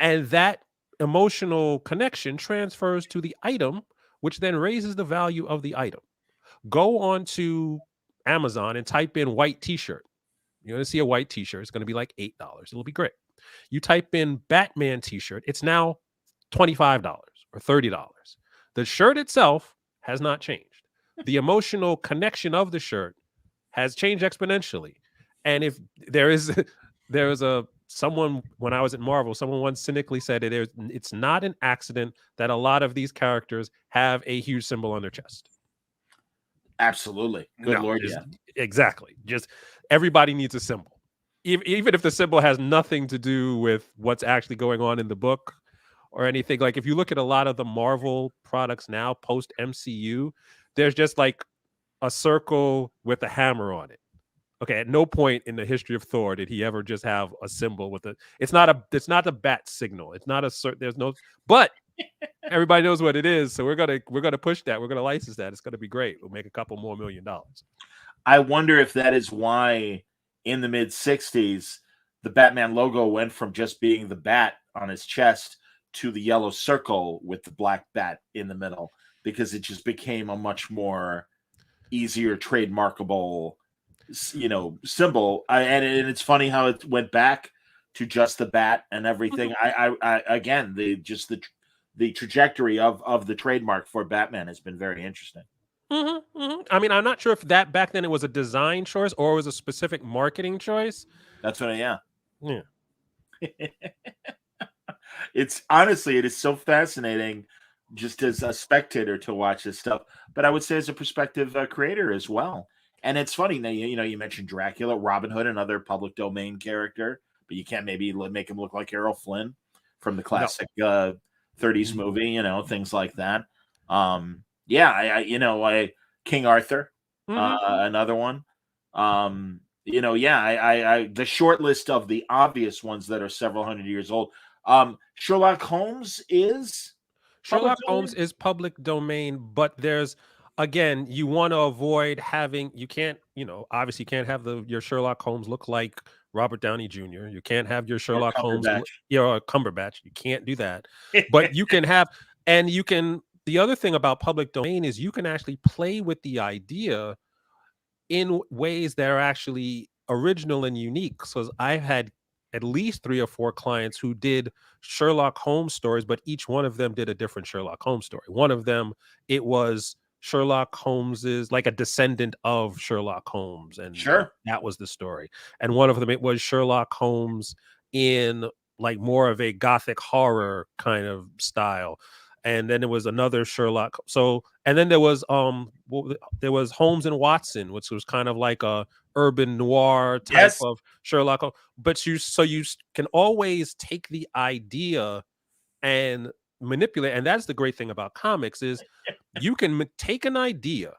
C: And that emotional connection transfers to the item, which then raises the value of the item. Go on to Amazon and type in white t-shirt. You're going to see a white t-shirt. It's going to be like $8. It'll be great. You type in Batman t-shirt. It's now $25 or $30. The shirt itself has not changed. The emotional connection of the shirt has changed exponentially. And if there is someone, when I was at Marvel, someone once cynically said it's not an accident that a lot of these characters have a huge symbol on their chest.
A: Absolutely. Good Lord, yeah.
C: Exactly. Just everybody needs a symbol. Even if the symbol has nothing to do with what's actually going on in the book or anything. Like if you look at a lot of the Marvel products now, post MCU, there's just like a circle with a hammer on it. Okay, at no point in the history of Thor did he ever just have a symbol with it. It's not a bat signal. It's not a certain. There's no. But everybody knows what it is, so we're gonna push that. We're gonna license that. It's gonna be great. We'll make a couple more $1 million.
A: I wonder if that is why in the mid '60s the Batman logo went from just being the bat on his chest to the yellow circle with the black bat in the middle, because it just became a much more easier trademarkable, symbol. And it's funny how it went back to just the bat and everything. I again, the trajectory of the trademark for Batman has been very interesting.
C: I mean, I'm not sure if that back then it was a design choice or it was a specific marketing choice.
A: That's what
C: Yeah.
A: It's honestly, it is so fascinating just as a spectator to watch this stuff, but I would say as a prospective creator as well. And it's funny now, you mentioned Dracula, Robin Hood, another public domain character, but you can't maybe make him look like Errol Flynn from the classic 30s movie, things like that. King Arthur, another one. The short list of the obvious ones that are several hundred years old. Sherlock Holmes is
C: public domain, but there's, again, you want to avoid having, you can't, obviously you can't have your Sherlock Holmes look like Robert Downey Jr. You can't have your Sherlock Holmes, or Cumberbatch. You can't do that. But you can have, and you can, the other thing about public domain is you can actually play with the idea in ways that are actually original and unique. So I've had at least 3 or 4 clients who did Sherlock Holmes stories, but each one of them did a different Sherlock Holmes story. One of them, it was Sherlock Holmes is like a descendant of Sherlock Holmes, and that was the story. And one of them, it was Sherlock Holmes in like more of a gothic horror kind of style. And then there was another Sherlock. And then there was Holmes and Watson, which was kind of like a urban noir type of Sherlock Holmes. But you can always take the idea and manipulate. And that's the great thing about comics is you can take an idea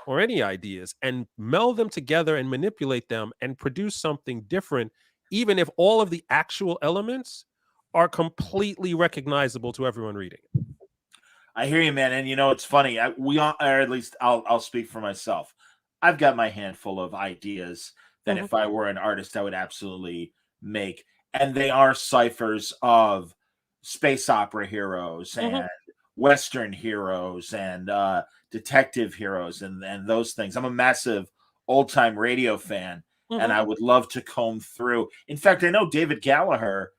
C: or any ideas and meld them together and manipulate them and produce something different, even if all of the actual elements are completely recognizable to everyone reading it.
A: I hear you, man. And it's funny. Or at least I'll speak for myself. I've got my handful of ideas that if I were an artist, I would absolutely make. And they are ciphers of space opera heroes and Western heroes and detective heroes and those things. I'm a massive old time radio fan, and I would love to comb through. In fact, I know David Gallagher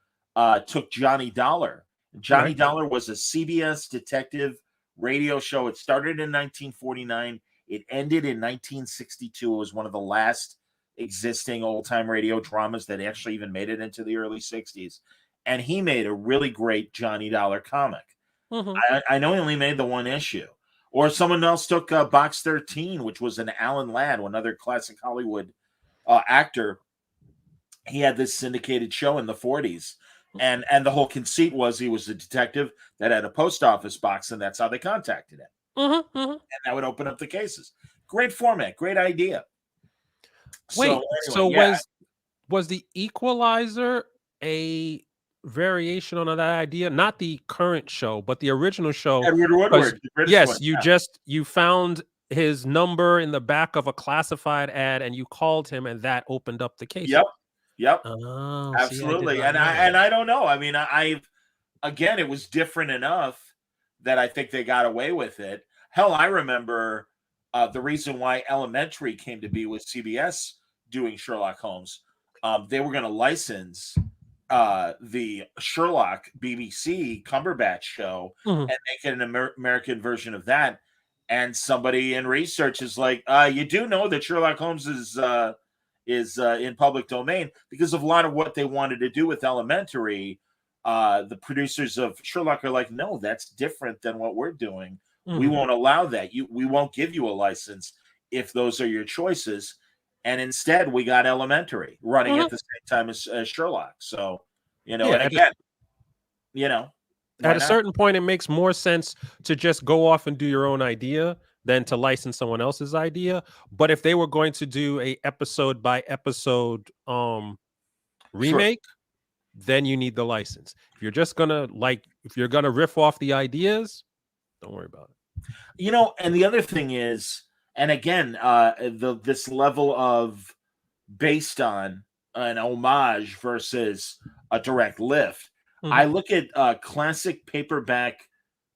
A: took Johnny Dollar. Johnny Dollar was a CBS detective radio show. It started in 1949. It ended in 1962. It was one of the last existing old-time radio dramas that actually even made it into the early 60s. And he made a really great Johnny Dollar comic. I know he only made the one issue. Or someone else took Box 13, which was an Alan Ladd, another classic Hollywood actor. He had this syndicated show in the 40s. And the whole conceit was he was a detective that had a post office box, and that's how they contacted him. And that would open up the cases. Great format, great idea.
C: Was the Equalizer a variation on that idea? Not the current show, but the original show.
A: Edward Woodward.
C: Yes, you found his number in the back of a classified ad, and you called him, and that opened up the case.
A: Yep.
C: Oh,
A: absolutely. See, I don't know. I mean, again, it was different enough that I think they got away with it. Hell, I remember the reason why Elementary came to be was CBS doing Sherlock Holmes. They were going to license the Sherlock BBC Cumberbatch show and make it an American version of that. And somebody in research is like, you do know that Sherlock Holmes is in public domain, because of a lot of what they wanted to do with Elementary. The producers of Sherlock are like, no, that's different than what we're doing. We won't allow that. We won't give you a license if those are your choices. And instead, we got Elementary running at the same time as Sherlock. So, and again, at
C: a certain point, it makes more sense to just go off and do your own idea than to license someone else's idea. But if they were going to do a episode by episode remake, then you need the license. If you're just gonna if you're gonna riff off the ideas, don't worry about it.
A: And the other thing is, and again, this level of based on an homage versus a direct lift. I look at classic paperback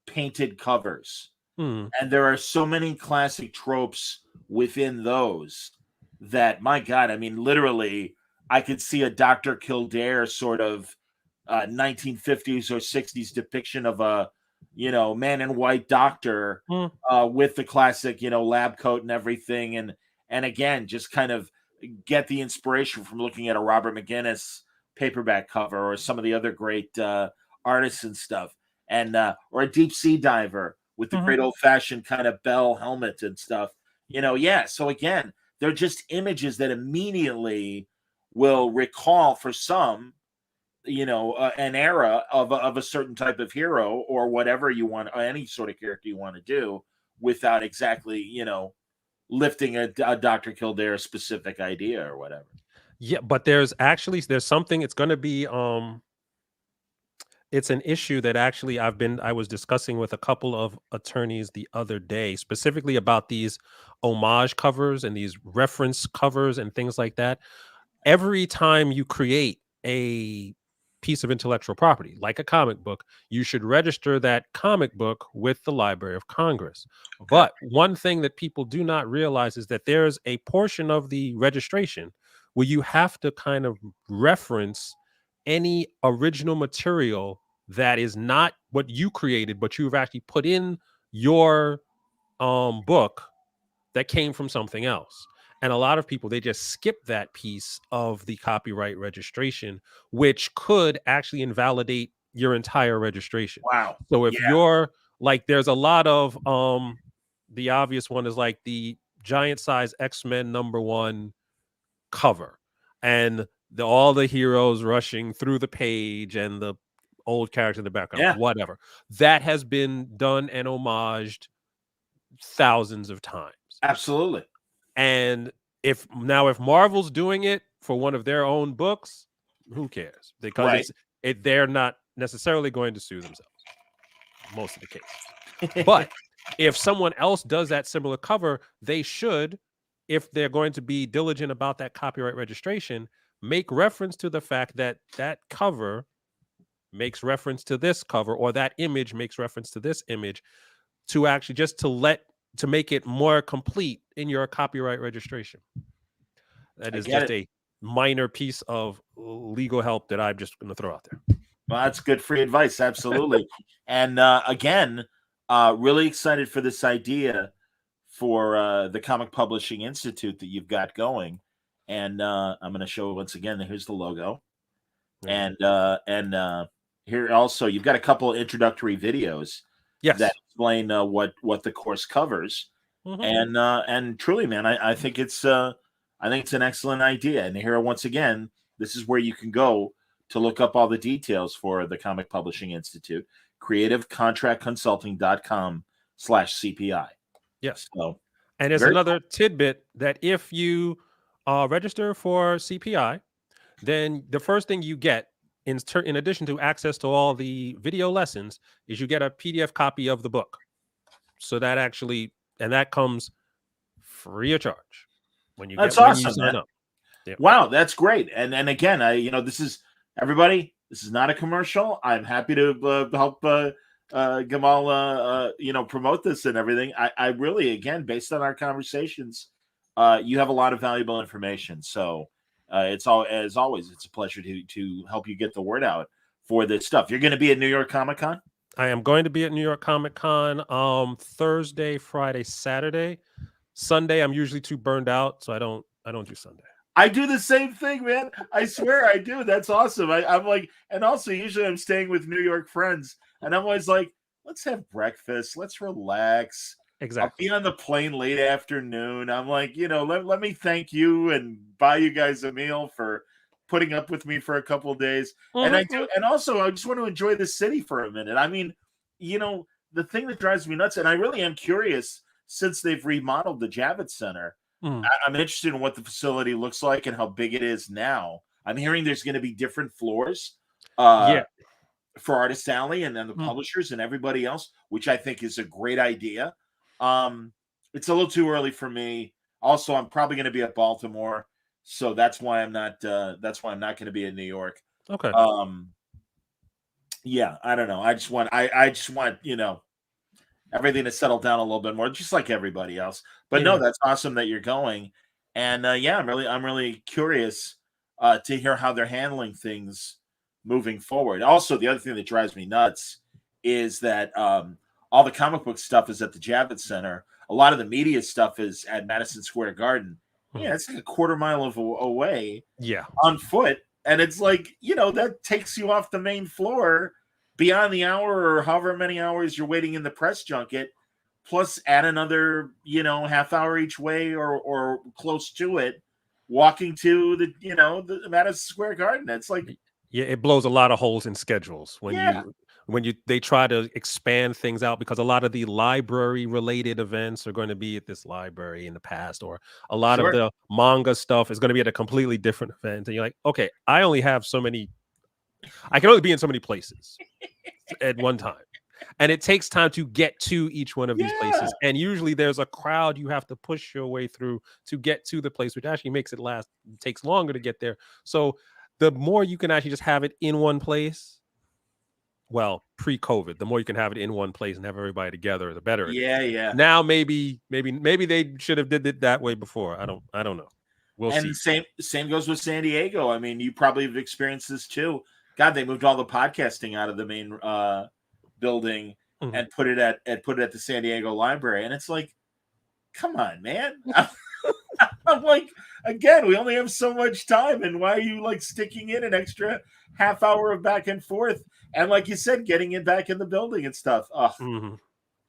A: painted covers, and there are so many classic tropes within those that, my God, I mean, literally, I could see a Dr. Kildare sort of 1950s or 60s depiction of a man in white doctor with the classic lab coat and everything, and again, just kind of get the inspiration from looking at a Robert McGinnis paperback cover or some of the other great artists and stuff, and or a deep sea diver with the great old fashioned kind of bell helmet and stuff. So again, they're just images that immediately will recall for some an era of a certain type of hero or whatever you want, or any sort of character you want to do, without exactly lifting a Dr. Kildare specific idea or whatever.
C: Yeah, but there's something. It's going to be it's an issue that actually I was discussing with a couple of attorneys the other day, specifically about these homage covers and these reference covers and things like that. Every time you create a piece of intellectual property, like a comic book, you should register that comic book with the Library of Congress. Okay. But one thing that people do not realize is that there's a portion of the registration where you have to kind of reference any original material that is not what you created, but you've actually put in your book that came from something else. And a lot of people, they just skip that piece of the copyright registration, which could actually invalidate your entire registration.
A: Wow.
C: So if you're like, there's a lot of the obvious one is like the giant size X-Men #1 cover, and all the heroes rushing through the page and the old character in the background, whatever. That has been done and homaged thousands of times.
A: Absolutely.
C: And if Marvel's doing it for one of their own books, who cares? Because they're not necessarily going to sue themselves most of the case. But if someone else does that similar cover, they should, if they're going to be diligent about that copyright registration, make reference to the fact that that cover makes reference to this cover, or that image makes reference to this image, to actually just to make it more complete in your copyright registration. That is just a minor piece of legal help that I'm just going to throw out there.
A: Well, that's good free advice. Absolutely. And again, really excited for this idea for the Comic Publishing Institute that you've got going. And I'm going to show once again, here's the logo. And here also, you've got a couple of introductory videos that explain what the course covers. And truly, man, I think it's an excellent idea. And here once again, this is where you can go to look up all the details for the Comic Publishing Institute, creativecontractconsulting.com/CPI.
C: Yes.
A: So,
C: and there's another tidbit that if you register for CPI, then the first thing you get, in addition to access to all the video lessons, is you get a PDF copy of the book. So that that comes free of charge when you sign up. Yep.
A: Wow, that's great. And again, this is everybody. This is not a commercial. I'm happy to help Gamal, promote this and everything. I really, again, based on our conversations, you have a lot of valuable information. So it's as always, it's a pleasure to help you get the word out for this stuff. You're going to be at New York Comic Con?
C: I am going to be at New York Comic Con Thursday, Friday, Saturday. Sunday, I'm usually too burned out, so I don't do Sunday.
A: I do the same thing, man. I swear I do. That's awesome. I'm like, and also usually I'm staying with New York friends, and I'm always like, let's have breakfast, let's relax.
C: Exactly.
A: I'll be on the plane late afternoon. I'm like, let me thank you and buy you guys a meal for putting up with me for a couple of days. And I do, and also I just want to enjoy the city for a minute. I mean, the thing that drives me nuts, and I really am curious since they've remodeled the Javits Center.
C: Mm.
A: I'm interested in what the facility looks like and how big it is now. I'm hearing there's going to be different floors
C: Yeah.
A: for Artist Alley and then the
C: Mm.
A: publishers and everybody else, which I think is a great idea. It's a little too early for me. Also, I'm probably going to be at Baltimore, so that's why I'm not. That's why I'm not going to be in New York.
C: Okay.
A: Yeah, I don't know. I just want. I just want everything to settle down a little bit more, just like everybody else. But
C: Yeah.
A: no, that's awesome that you're going. And yeah, I'm really curious to hear how they're handling things moving forward. Also, the other thing that drives me nuts is that all the comic book stuff is at the Javits Center. A lot of the media stuff is at Madison Square Garden. Yeah, it's like a quarter mile away
C: Yeah.
A: on foot. And it's like, that takes you off the main floor beyond the hour or however many hours you're waiting in the press junket, plus add another, half hour each way or close to it, walking to the Madison Square Garden. It's like,
C: yeah, it blows a lot of holes in schedules when they try to expand things out, because a lot of the library related events are going to be at this library in the past, or a lot of the manga stuff is going to be at a completely different event. And you're like, okay, I can only be in so many places at one time. And it takes time to get to each one of these places. And usually there's a crowd you have to push your way through to get to the place, which actually makes it takes longer to get there. So the more you can actually just have it in one place, well, pre-COVID, the more you can have it in one place and have everybody together, the better.
A: Yeah.
C: Now maybe they should have did it that way before. I don't know. We'll see.
A: Same goes with San Diego. I mean, you probably have experienced this too. God, they moved all the podcasting out of the main building and put it at the San Diego Library, and it's like, come on, man. I'm like, again, we only have so much time, and why are you like sticking in an extra half hour of back and forth? And like you said, getting it back in the building and stuff. Oh,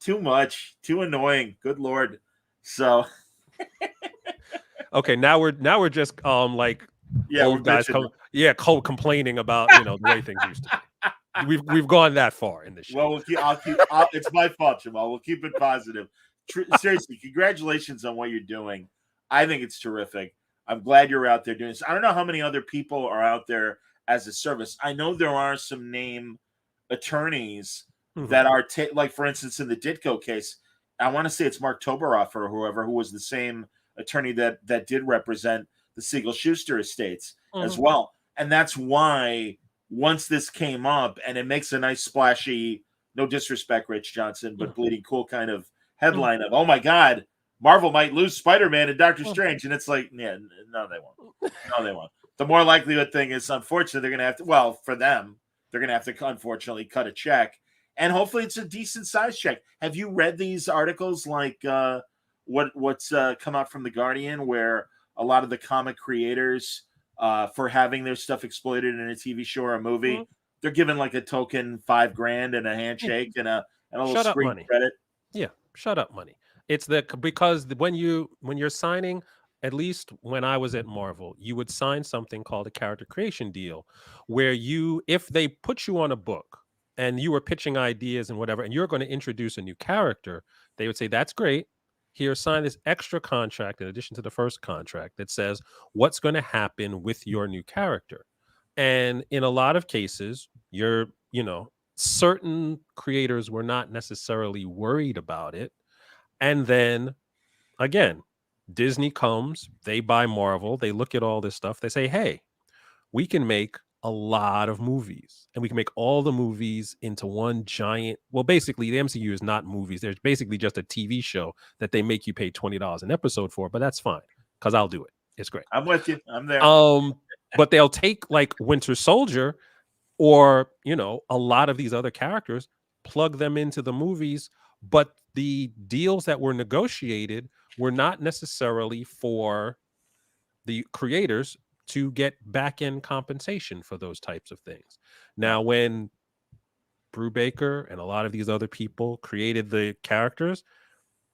A: too much, too annoying. Good Lord. So,
C: okay, now we're just like old guys complaining about the way things used to be. We've gone that far in this show.
A: Well, it's my fault, Jamal. We'll keep it positive. Seriously, congratulations on what you're doing. I think it's terrific. I'm glad you're out there doing this. I don't know how many other people are out there as a service. I know there are some name attorneys that are like, for instance, in the Ditko case, I want to say it's Mark Toberoff or whoever, who was the same attorney that did represent the Siegel-Schuster estates as well. And that's why once this came up, and it makes a nice splashy, no disrespect, Rich Johnson, but bleeding cool kind of headline of, oh my God, Marvel might lose Spider-Man and Doctor Strange. And it's like, yeah, no, they won't. No, they won't. The more likelihood thing is, unfortunately, they're going to have to, well, for them, they're going to have to, unfortunately, cut a check. And hopefully it's a decent size check. Have you read these articles like what's come out from The Guardian, where a lot of the comic creators, for having their stuff exploited in a TV show or a movie, they're given like a token $5,000 and a handshake and a little screen credit?
C: Yeah, shut up money. It's because when you're signing, at least when I was at Marvel, you would sign something called a character creation deal, where if they put you on a book and you were pitching ideas and whatever, and you're going to introduce a new character, they would say, that's great. Here, sign this extra contract in addition to the first contract that says what's going to happen with your new character. And in a lot of cases, certain creators were not necessarily worried about it. And then again, Disney comes, they buy Marvel, they look at all this stuff, they say, hey, we can make a lot of movies, and we can make all the movies into one giant, well, basically the MCU is not movies. There's basically just a TV show that they make you pay $20 an episode for, but that's fine because I'll do it. It's great.
A: I'm with you. I'm there.
C: But they'll take like Winter Soldier or, a lot of these other characters, plug them into the movies, but the deals that were negotiated were not necessarily for the creators to get back-end compensation for those types of things. Now, when Brubaker and a lot of these other people created the characters,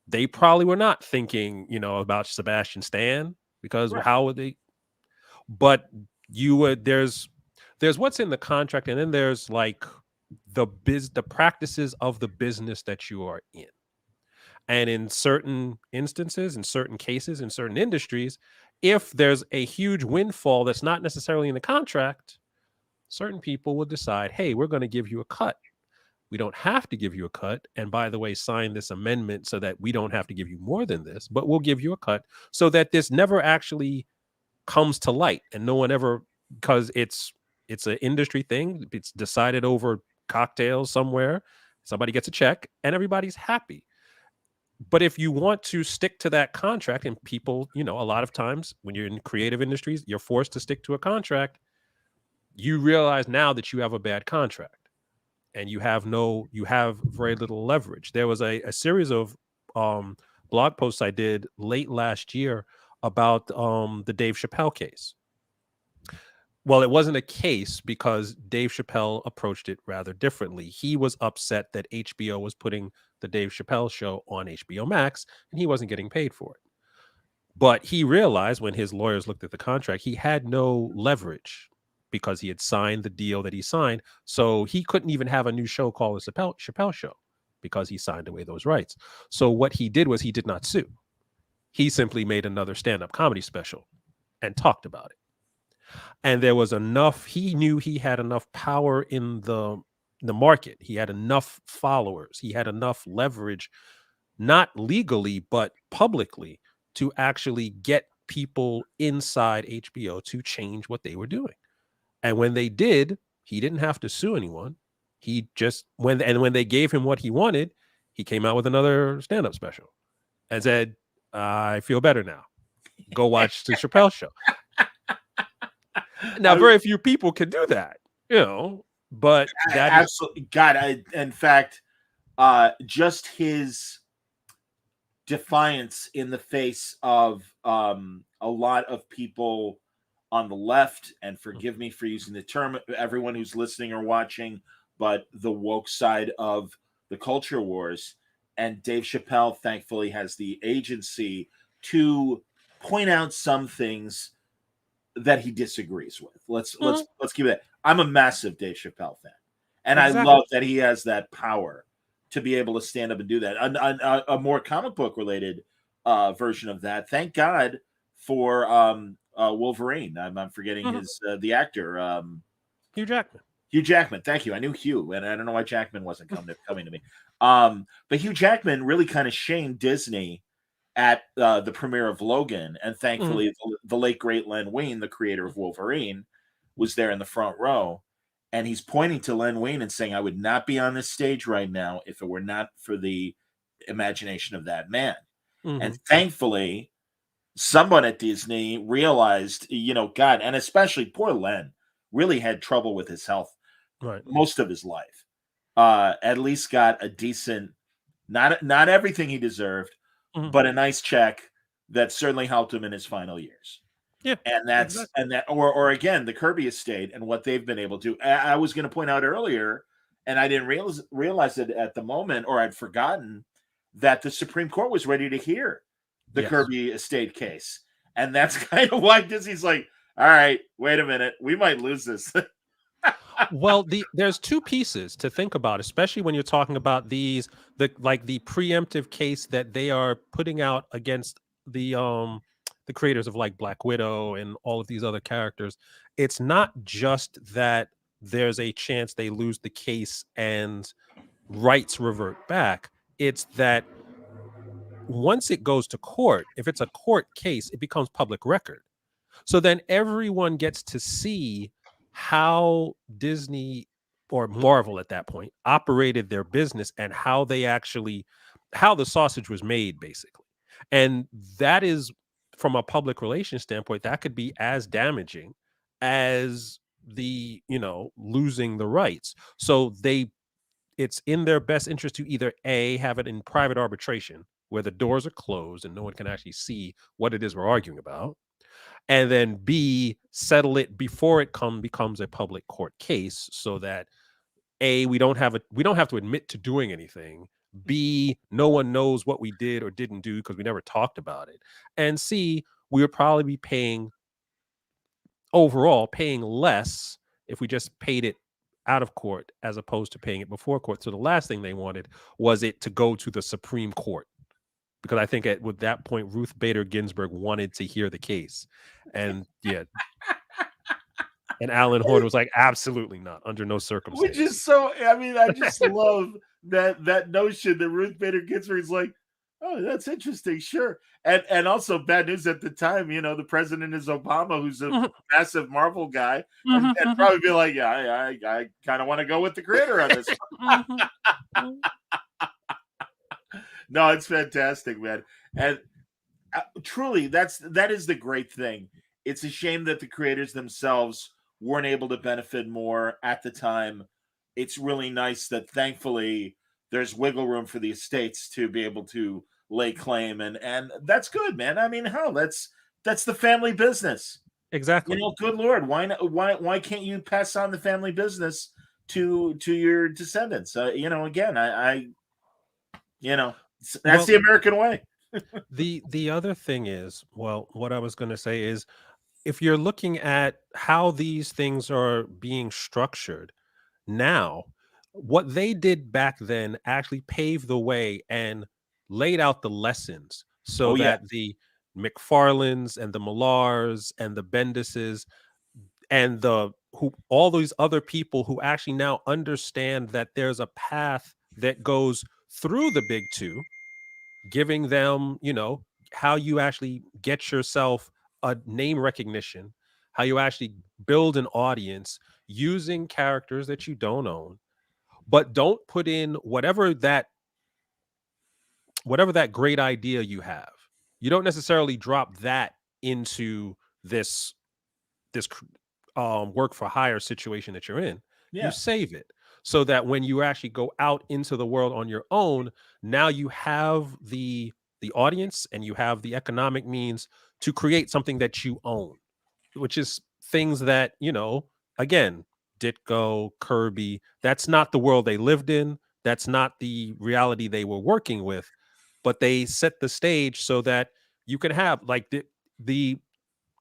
C: they probably were not thinking, about Sebastian Stan, because how would they? But there's what's in the contract, and then there's like the practices of the business that you are in. And in certain instances, in certain cases, in certain industries, if there's a huge windfall that's not necessarily in the contract, certain people will decide, hey, we're going to give you a cut. We don't have to give you a cut. And by the way, sign this amendment so that we don't have to give you more than this, but we'll give you a cut so that this never actually comes to light and no one ever, because it's an industry thing. It's decided over cocktails somewhere. Somebody gets a check and everybody's happy. But if you want to stick to that contract, and people, a lot of times when you're in creative industries, you're forced to stick to a contract. You realize now that you have a bad contract and you have very little leverage. There was a series of blog posts I did late last year about the Dave Chappelle case. Well, it wasn't a case because Dave Chappelle approached it rather differently. He was upset that HBO was putting the Dave Chappelle show on HBO Max and he wasn't getting paid for it. But he realized when his lawyers looked at the contract, he had no leverage because he had signed the deal that he signed. So he couldn't even have a new show called the Chappelle Show because he signed away those rights. So what he did was he did not sue. He simply made another stand-up comedy special and talked about it. And there was enough, he knew he had enough power in the market. He had enough followers. He had enough leverage, not legally, but publicly, to actually get people inside HBO to change what they were doing. And when they did, he didn't have to sue anyone. He just, when they gave him what he wanted, he came out with another stand-up special and said, I feel better now. Go watch the Chappelle Show. Now, very few people can do that, but that
A: absolutely, God, in fact, just his defiance in the face of a lot of people on the left, and forgive me for using the term, everyone who's listening or watching, but the woke side of the culture wars. And Dave Chappelle, thankfully, has the agency to point out some things that he disagrees with. Let's keep it. I'm a massive Dave Chappelle fan, and exactly. I love that he has that power to be able to stand up and do that. A more comic book related version of that. Thank God for Wolverine. I'm forgetting his the actor
C: Hugh Jackman.
A: Hugh Jackman. Thank you. I knew Hugh, and I don't know why Jackman wasn't coming to me. But Hugh Jackman really kind of shamed Disney at the premiere of Logan, and thankfully the late great Len Wein, the creator of Wolverine, was there in the front row, and he's pointing to Len Wein and saying, I would not be on this stage right now if it were not for the imagination of that man. And thankfully someone at Disney realized, God, and especially poor Len really had trouble with his health most of his life. At least got a decent, not everything he deserved, but a nice check that certainly helped him in his final years.
C: Yeah,
A: and that's exactly. And that, or again, the Kirby estate and what they've been able to. I was going to point out earlier, and I didn't realize it at the moment, or I'd forgotten that the Supreme Court was ready to hear the Kirby estate case, and that's kind of why Disney's like, all right, wait a minute, we might lose this.
C: Well, there's two pieces to think about, especially when you're talking about the preemptive case that they are putting out against the creators of like Black Widow and all of these other characters. It's not just that there's a chance they lose the case and rights revert back. It's that once it goes to court, if it's a court case, it becomes public record. So then everyone gets to see how Disney, or Marvel at that point, operated their business and how the sausage was made, basically. And that is, from a public relations standpoint, that could be as damaging as the, losing the rights. So it's in their best interest to either A, have it in private arbitration where the doors are closed and no one can actually see what it is we're arguing about, and then B, settle it before it becomes a public court case, so that A, we don't have to admit to doing anything. B, no one knows what we did or didn't do because we never talked about it. And C, we would probably be paying less if we just paid it out of court as opposed to paying it before court. So the last thing they wanted was it to go to the Supreme Court because I think at that point Ruth Bader Ginsburg wanted to hear the case, and yeah, and Alan Horn was like, absolutely not, under no
A: Which
C: circumstance.
A: is so, I mean, I just love that notion that Ruth Bader Ginsburg is like, oh, that's interesting, sure. And also bad news at the time, you know, the president is Obama, who's a massive Marvel guy, and probably be like, yeah, I kind of want to go with the creator on this. No, it's fantastic, man. And truly, that is the great thing. It's a shame that the creators themselves weren't able to benefit more at the time. It's really nice that thankfully there's wiggle room for the estates to be able to lay claim, and that's good, man. I mean, hell, that's the family business.
C: Exactly.
A: You know, good Lord, why can't you pass on the family business to your descendants? You know, again, I you know, that's the American way.
C: The other thing is, well, what I was going to say is, if you're looking at how these things are being structured now, what they did back then actually paved the way and laid out the lessons so
A: Oh yeah,
C: that the McFarlanes and the Millars and the Bendises and all these other people who actually now understand that there's a path that goes through the big two, giving them, how you actually get yourself a name recognition, how you actually build an audience using characters that you don't own, but don't put in whatever that great idea you have. You don't necessarily drop that into this work for hire situation that you're in.
A: yeah,
C: You save it so that when you actually go out into the world on your own, now you have the audience and you have the economic means to create something that you own, which is things that, again, Ditko, Kirby, that's not the world they lived in. That's not the reality they were working with, but they set the stage so that you can have like the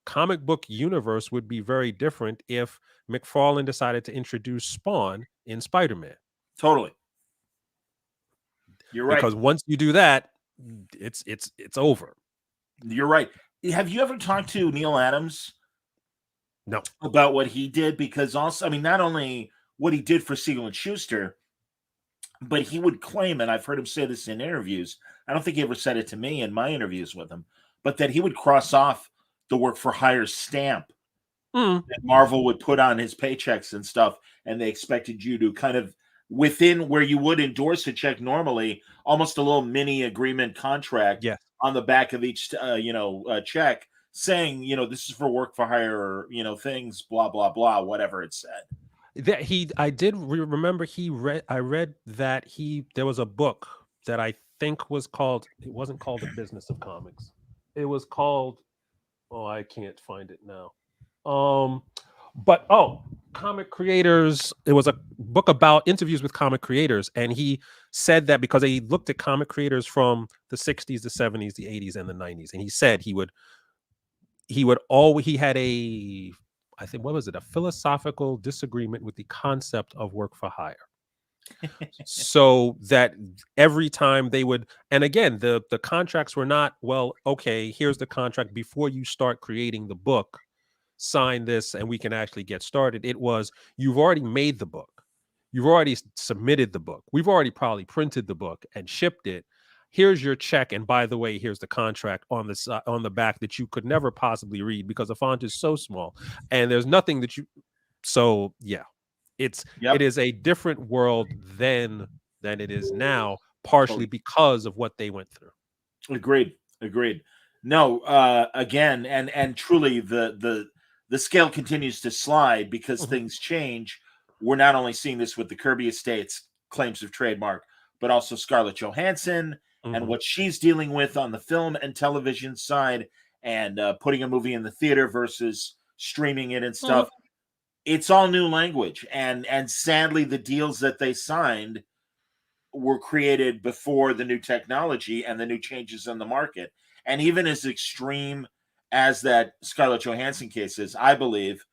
C: comic book universe would be very different if McFarlane decided to introduce Spawn in Spider-Man.
A: totally. You're right.
C: Because once you do that, it's over.
A: You're right. Have you ever talked to Neil Adams?
C: No.
A: About what he did? Because also, I mean, not only what he did for Siegel and Schuster, but he would claim, and I've heard him say this in interviews, I don't think he ever said it to me in my interviews with him, but that he would cross off the work for hire stamp that Marvel would put on his paychecks and stuff, and they expected you to kind of, within where you would endorse a check normally, almost a little mini agreement contract on the back of each check, saying, this is for work for hire, or, things, blah, blah, blah, whatever it said.
C: That I did remember I read that there was a book that I think was called, it wasn't called The Business of Comics. It was called, I can't find it now. But comic creators, it was a book about interviews with comic creators, and he said that because he looked at comic creators from the 60s, the 70s, the 80s, and the 90s, and he said he had I think, what was it, a philosophical disagreement with the concept of work for hire. So that every time they would, and again, the contracts were not, well, okay, here's the contract before you start creating the book, sign this and we can actually get started. It was, you've already made the book, you've already submitted the book, we've already probably printed the book and shipped it. Here's your check, and by the way, here's the contract on the back that you could never possibly read because the font is so small and there's nothing that you. So yeah, it is a different world then than it is now, partially because of what they went through.
A: Agreed. No, again, and truly the scale continues to slide because things change. We're not only seeing this with the Kirby estates claims of trademark, but also Scarlett Johansson and what she's dealing with on the film and television side, and putting a movie in the theater versus streaming it and stuff. It's all new language, and sadly, the deals that they signed were created before the new technology and the new changes in the market. And even as extreme as that Scarlett Johansson case is, I believe,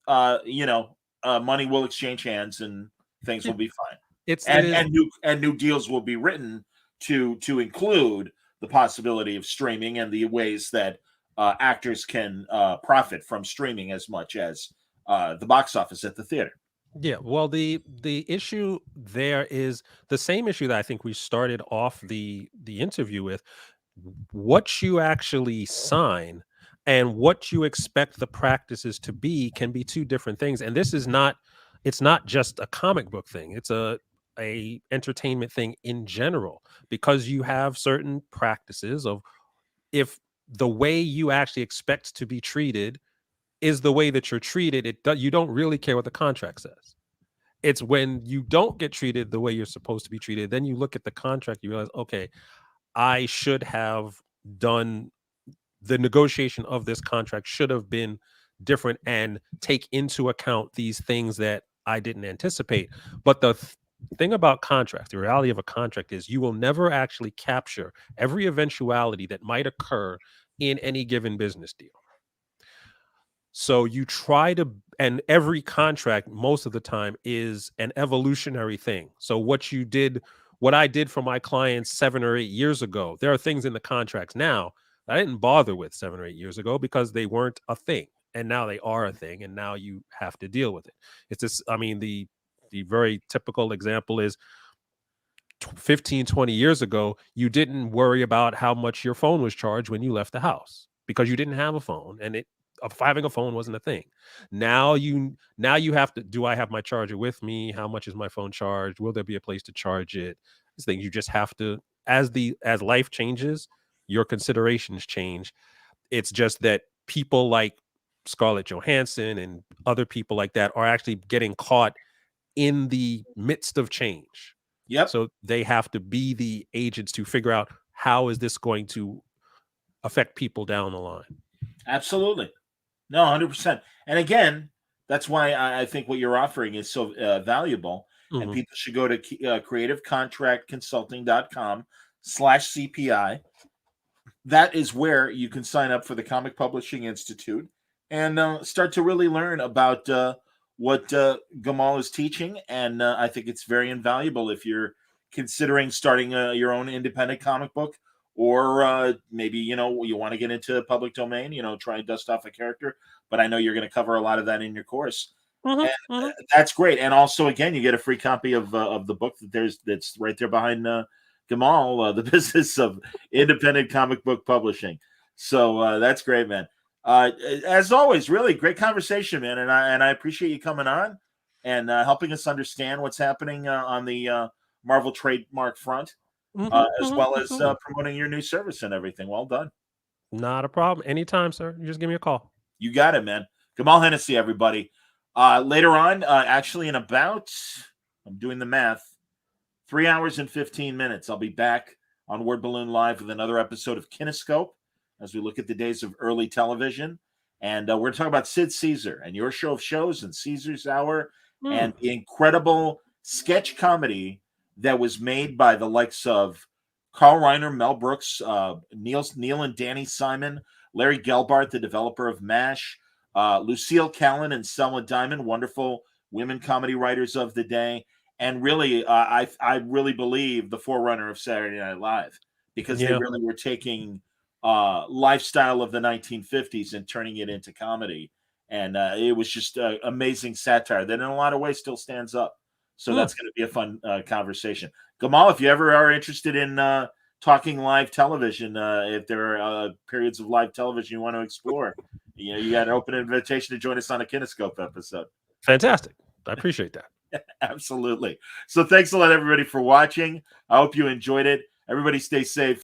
A: money will exchange hands and things will be fine. And new deals will be written to include the possibility of streaming and the ways that actors can profit from streaming as much as the box office at the theater.
C: Yeah, well, the issue there is the same issue that I think we started off the interview with. What you actually sign and what you expect the practices to be can be two different things. And this is not, it's not just a comic book thing. It's a entertainment thing in general, because you have certain practices of, if the way you actually expect to be treated is the way that you're treated, you don't really care what the contract says. It's when you don't get treated the way you're supposed to be treated, then you look at the contract, you realize, okay, I should have done the negotiation of this contract should have been different and take into account these things that I didn't anticipate. But the thing about contracts, the reality of a contract is you will never actually capture every eventuality that might occur in any given business deal. So you try to, and every contract most of the time is an evolutionary thing. So what I did for my clients 7 or 8 years ago, there are things in the contracts now that I didn't bother with 7 or 8 years ago because they weren't a thing. And now they are a thing, and now you have to deal with it. It's just, I mean, the very typical example is 15, 20 years ago, you didn't worry about how much your phone was charged when you left the house because you didn't have a phone, and having a phone wasn't a thing. Now you have to, do I have my charger with me? How much is my phone charged? Will there be a place to charge it? These things you just have to, as life changes, your considerations change. It's just that people like Scarlett Johansson and other people like that are actually getting caught in the midst of change.
A: Yep.
C: So they have to be the agents to figure out, how is this going to affect people down the line?
A: Absolutely. No, 100%. And again, that's why I think what you're offering is so valuable.
C: Mhm.
A: And people should go to creativecontractconsulting.com/CPI. That is where you can sign up for the Comic Publishing Institute and start to really learn about what Gamal is teaching. And I think it's very invaluable if you're considering starting your own independent comic book, or maybe, you want to get into public domain, try and dust off a character. But I know you're going to cover a lot of that in your course. And that's great. And also, again, you get a free copy of the book that's right there behind Gamal, The Business of Independent Comic Book Publishing. So that's great, man. As always, really great conversation, man. And I appreciate you coming on and helping us understand what's happening on the Marvel Trademark front, as well as promoting your new service and everything. Well done.
C: Not a problem. Anytime, sir. You just give me a call.
A: You got it, man. Gamal Hennessy, everybody. Later on, actually in about, I'm doing the math, 3 hours and 15 minutes, I'll be back on Word Balloon Live with another episode of Kinescope as we look at the days of early television. And we're going to talk about Sid Caesar and Your Show of Shows and Caesar's Hour and the incredible sketch comedy that was made by the likes of Carl Reiner, Mel Brooks, Neil and Danny Simon, Larry Gelbart, the developer of MASH, Lucille Callan and Selma Diamond, wonderful women comedy writers of the day. And really, I really believe the forerunner of Saturday Night Live, because they really were taking lifestyle of the 1950s and turning it into comedy. And it was just amazing satire that in a lot of ways still stands up. So that's going to be a fun conversation. Gamal, if you ever are interested in talking live television, if there are periods of live television you want to explore, you got an open invitation to join us on a Kinescope episode.
C: Fantastic. I appreciate that.
A: Absolutely. So thanks a lot, everybody, for watching. I hope you enjoyed it. Everybody stay safe.